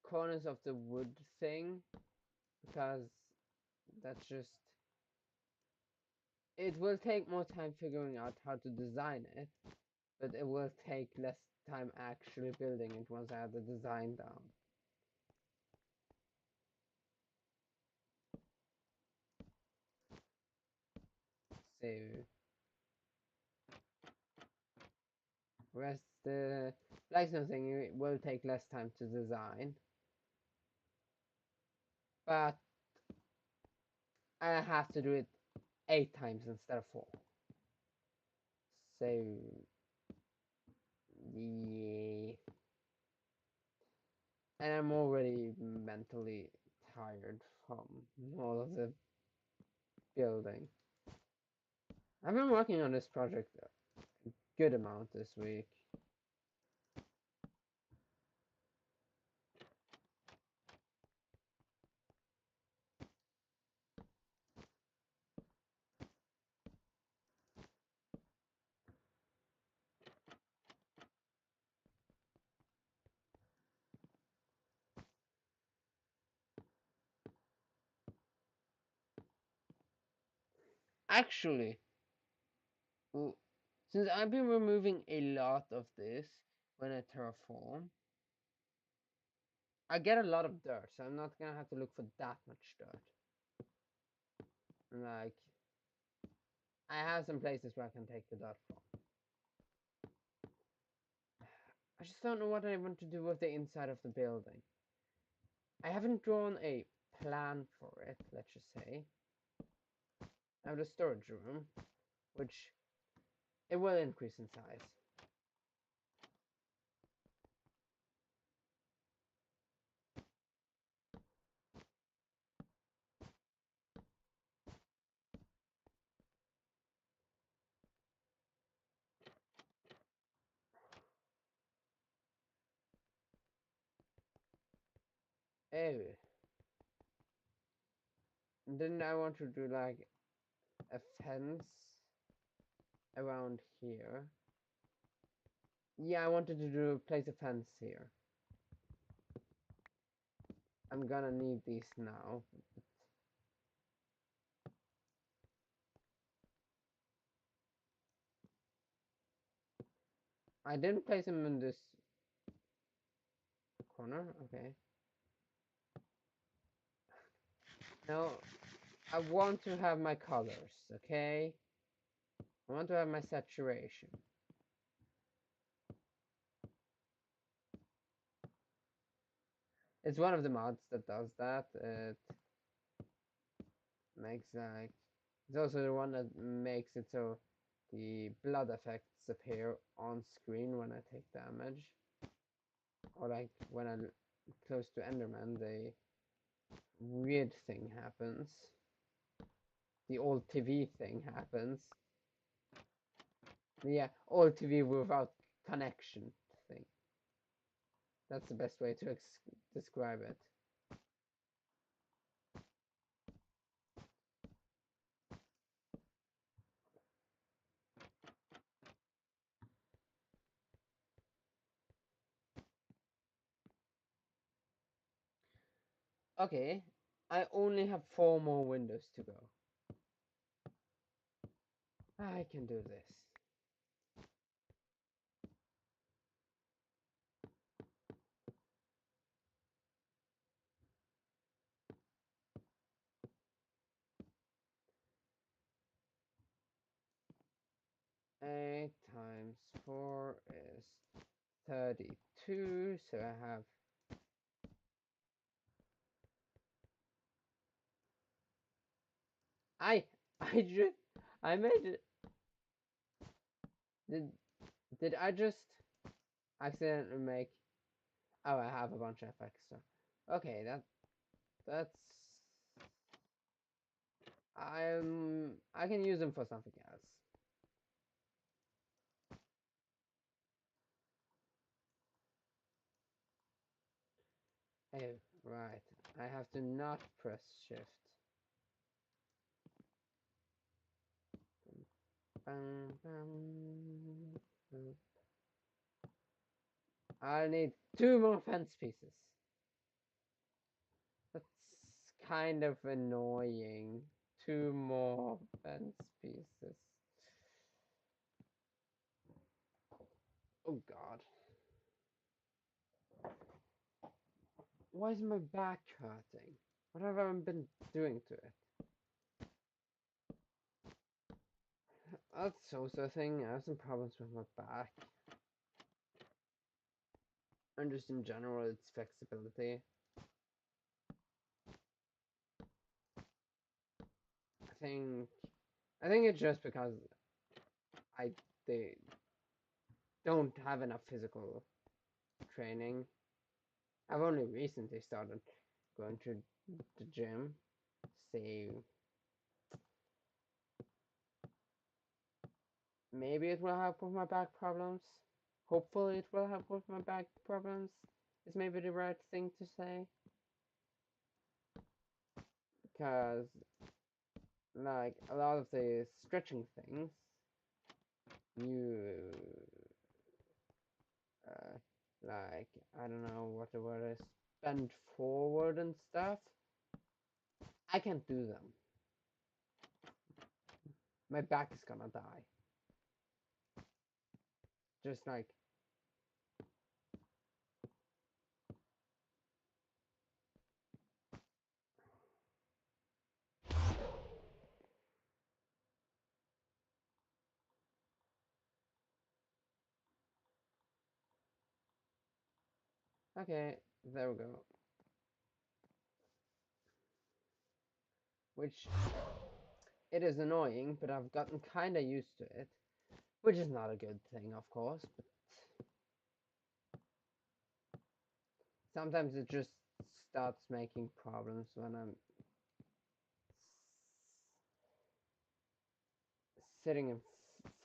corners of the wood thing because that's just... It will take more time figuring out how to design it, but it will take less time actually building it once I have the design down. So, whereas the blacksmith thing, it will take less time to design, but I have to do it 8 times instead of 4. So, yeah. And I'm already mentally tired from all of the building. I've been working on this project a good amount this week. Actually, since I've been removing a lot of this when I terraform, I get a lot of dirt, so I'm not gonna have to look for that much dirt. Like, I have some places where I can take the dirt from. I just don't know what I want to do with the inside of the building. I haven't drawn a plan for it, let's just say. I have the storage room, which it will increase in size. Oh, then I want to do like a fence around here. Yeah, I wanted to do place a fence here. I'm gonna need these now. I didn't place them in this corner. Okay. Now, I want to have my colors, okay? I want to have my saturation. It's one of the mods that does that. It makes like... It's also the one that makes it so the blood effects appear on screen when I take damage. Or like when I'm close to Enderman, the weird thing happens. the old TV thing happens. Yeah, old TV without connection thing. That's the best way to describe it. Okay, I only have 4 more windows to go. I can do this. Eight times 4 is 32, so I have I just I made it. Did I just accidentally make? Oh, I have a bunch of extra. Okay, that's I can use them for something else. Hey, right. I have to not press shift. Bam, bam, bam. I need 2 more fence pieces. That's kind of annoying. 2 more fence pieces. Oh god. Why is my back hurting? What have I been doing to it? That's also a thing. I have some problems with my back. And just in general, its flexibility. I think I think it's just because they don't have enough physical training. I've only recently started going to the gym. So maybe it will help with my back problems. Hopefully it will help with my back problems. Is maybe the right thing to say. Because like a lot of the stretching things, you like I don't know what the word is, bend forward and stuff. I can't do them. My back is gonna die. Just like okay, there we go. Which it is annoying, but I've gotten kinda used to it. Which is not a good thing, of course, but sometimes it just starts making problems when I'm sitting in,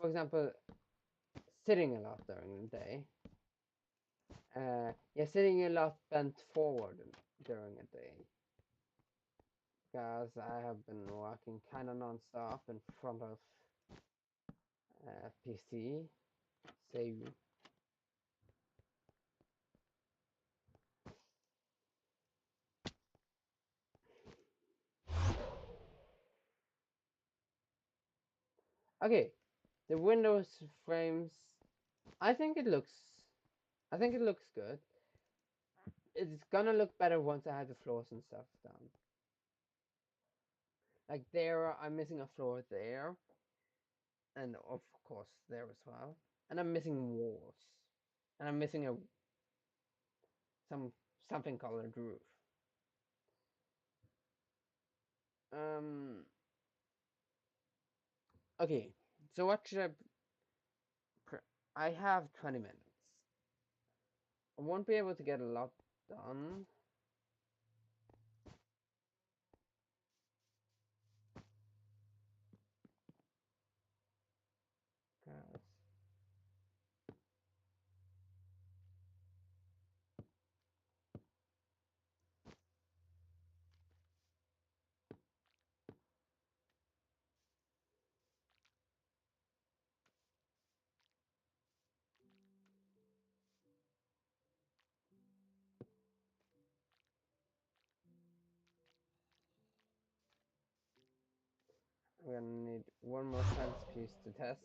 for example, sitting a lot during the day. Yeah, sitting a lot bent forward during a day. Because I have been working kind of non-stop in front of PC. So okay, the Windows frames. I think it looks. I think it looks good. It's gonna look better once I have the floors and stuff done. Like there, I'm missing a floor there, and of course there as well. And I'm missing walls, and I'm missing a something colored roof. Um. Okay, so what should I have 20 minutes. I won't be able to get a lot done. we're gonna need one more fence piece to test.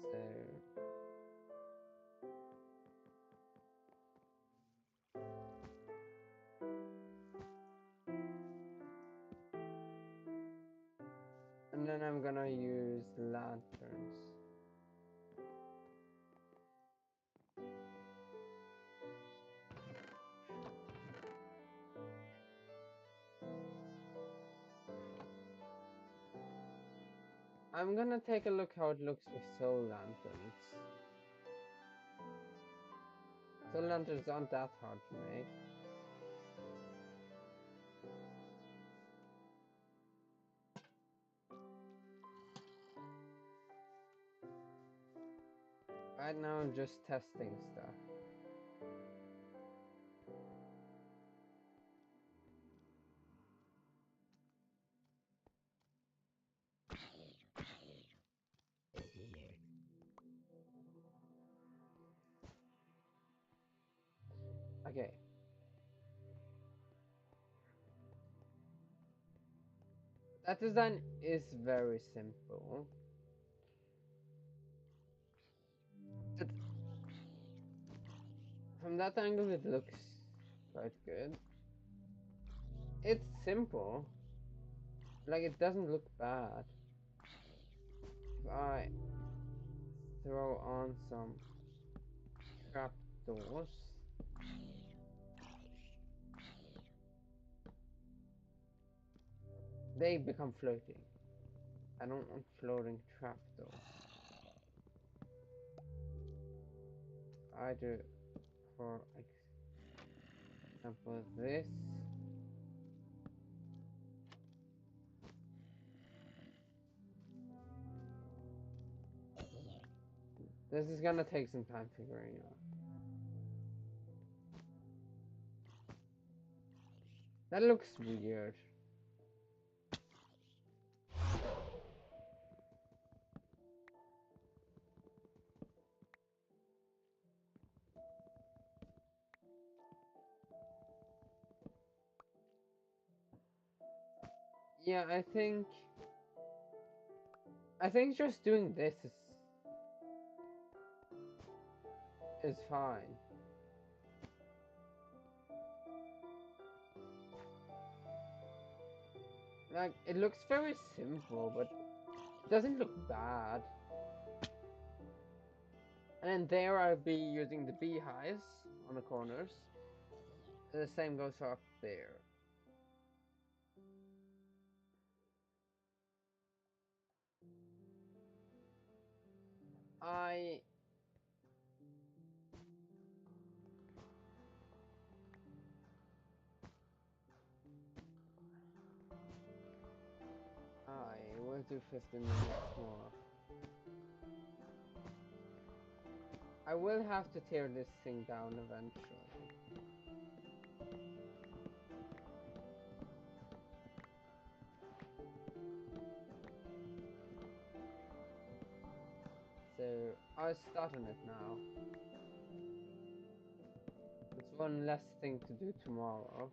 So and then I'm gonna use lanterns. I'm gonna take a look how it looks with soul lanterns. Soul lanterns aren't that hard to make. Right now I'm just testing stuff. Okay. That design is very simple. But from that angle it looks quite good. It's simple. Like, it doesn't look bad. If I throw on some trapdoors, they become floating. I don't want floating trapdoors. I do, for example, this. This is gonna take some time figuring out. That looks weird. Yeah, I think just doing this is fine. Like, it looks very simple, but it doesn't look bad. And then there I'll be using the beehives on the corners. The same goes for up there. I will do 15 minutes more. I will have to tear this thing down eventually. So I'll start on it now. It's one less thing to do tomorrow.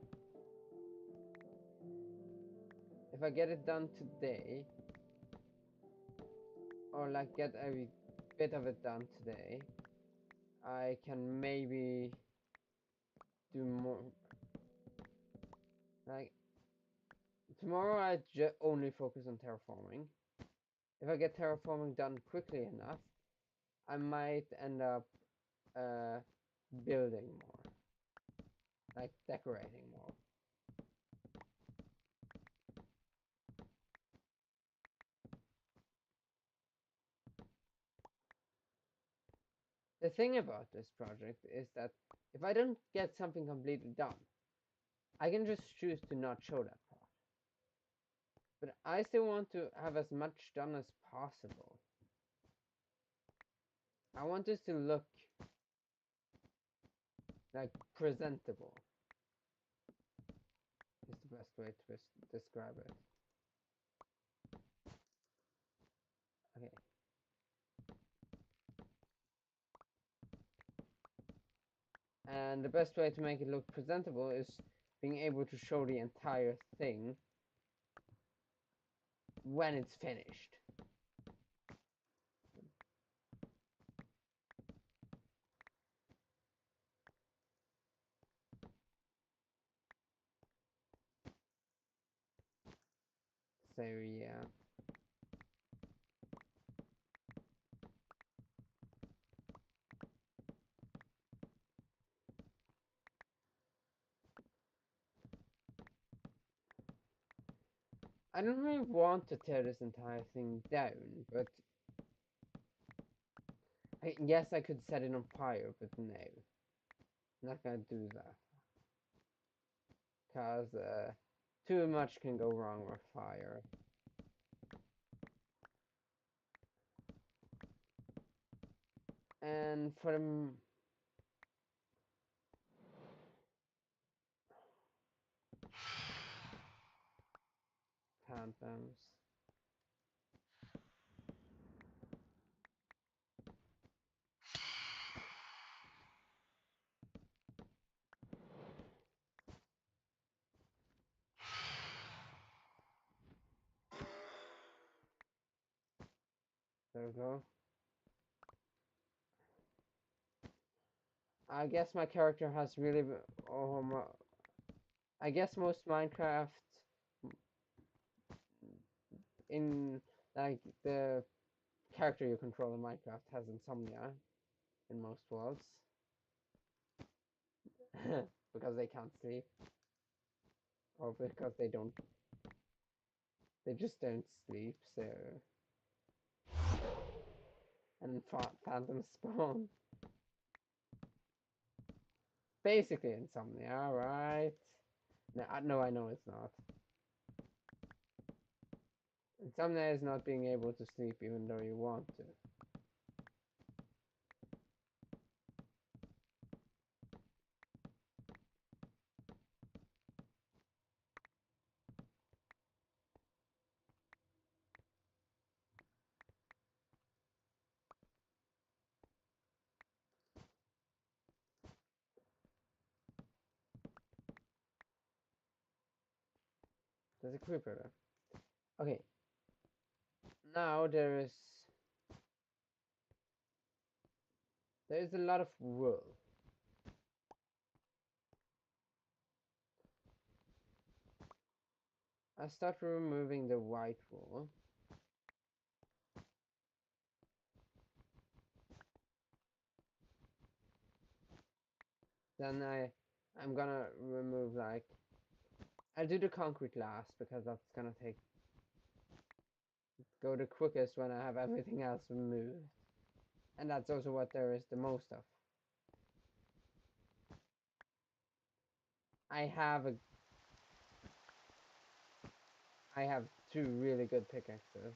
If I get it done today, or like get every bit of it done today, I can maybe do more. Like, tomorrow I only focus on terraforming. If I get terraforming done quickly enough, I might end up building more, like decorating more. The thing about this project is that if I don't get something completely done, I can just choose to not show that part. But I still want to have as much done as possible. I want this to look like presentable. Is the best way to describe it. Okay. And the best way to make it look presentable is being able to show the entire thing when it's finished. So yeah. I don't really want to tear this entire thing down, but yes, I could set it on fire, but no. I'm not gonna do that. Because too much can go wrong with fire. And for the phantoms, there we go. I guess my character has really. I guess most Minecraft in like the character you control in Minecraft has insomnia in most worlds because they can't sleep or because they just don't sleep. So and phantom spawn basically insomnia, right? No, I know it's not. Insomnia is not being able to sleep even though you want to. There's a creeper there. Okay, now there is a lot of wool. I start removing the white wool. Then I'm gonna remove like I'll do the concrete last because that's gonna go the quickest when I have everything else removed. And that's also what there is the most of. I have a I have two really good pickaxes.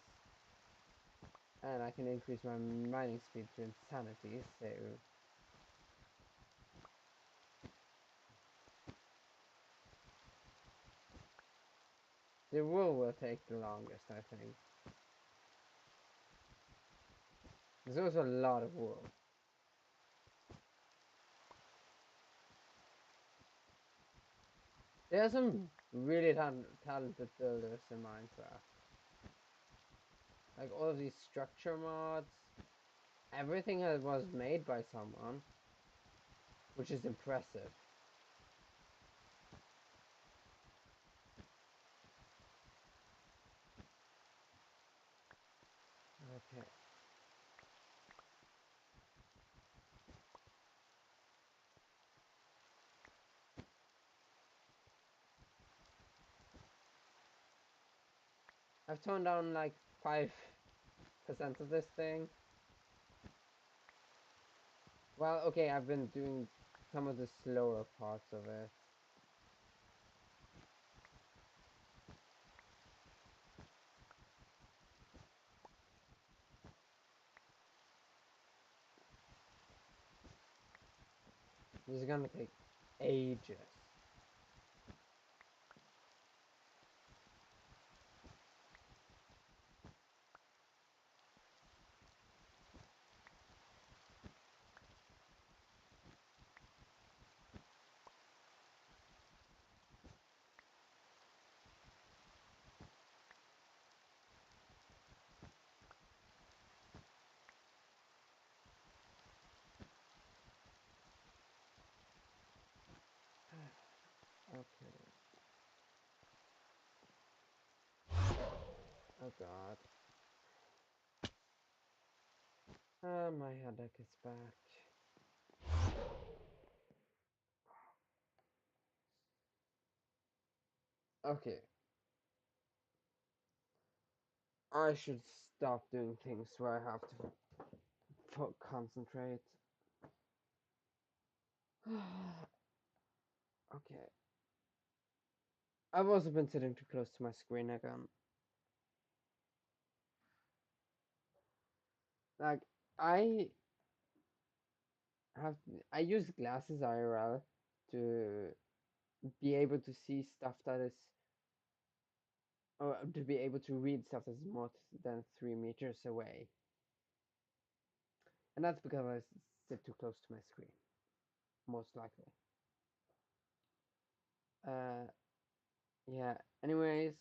And I can increase my mining speed to insanity, so the wool will take the longest, I think. There's also a lot of wool. There are some really talented builders in Minecraft. Like all of these structure mods, everything was made by someone, which is impressive. Okay. I've toned down like 5% of this thing. Well, okay, I've been doing some of the slower parts of it. This is gonna take ages. Oh god. My headache is back. Okay. I should stop doing things where I have to concentrate. Okay. I've also been sitting too close to my screen again. Like, I have I use glasses IRL to be able to see stuff that is, or to be able to read stuff that's more than 3 meters away. And that's because I sit too close to my screen, most likely. Uh, yeah. Anyways,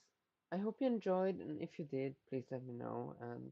I hope you enjoyed, and if you did, please let me know. And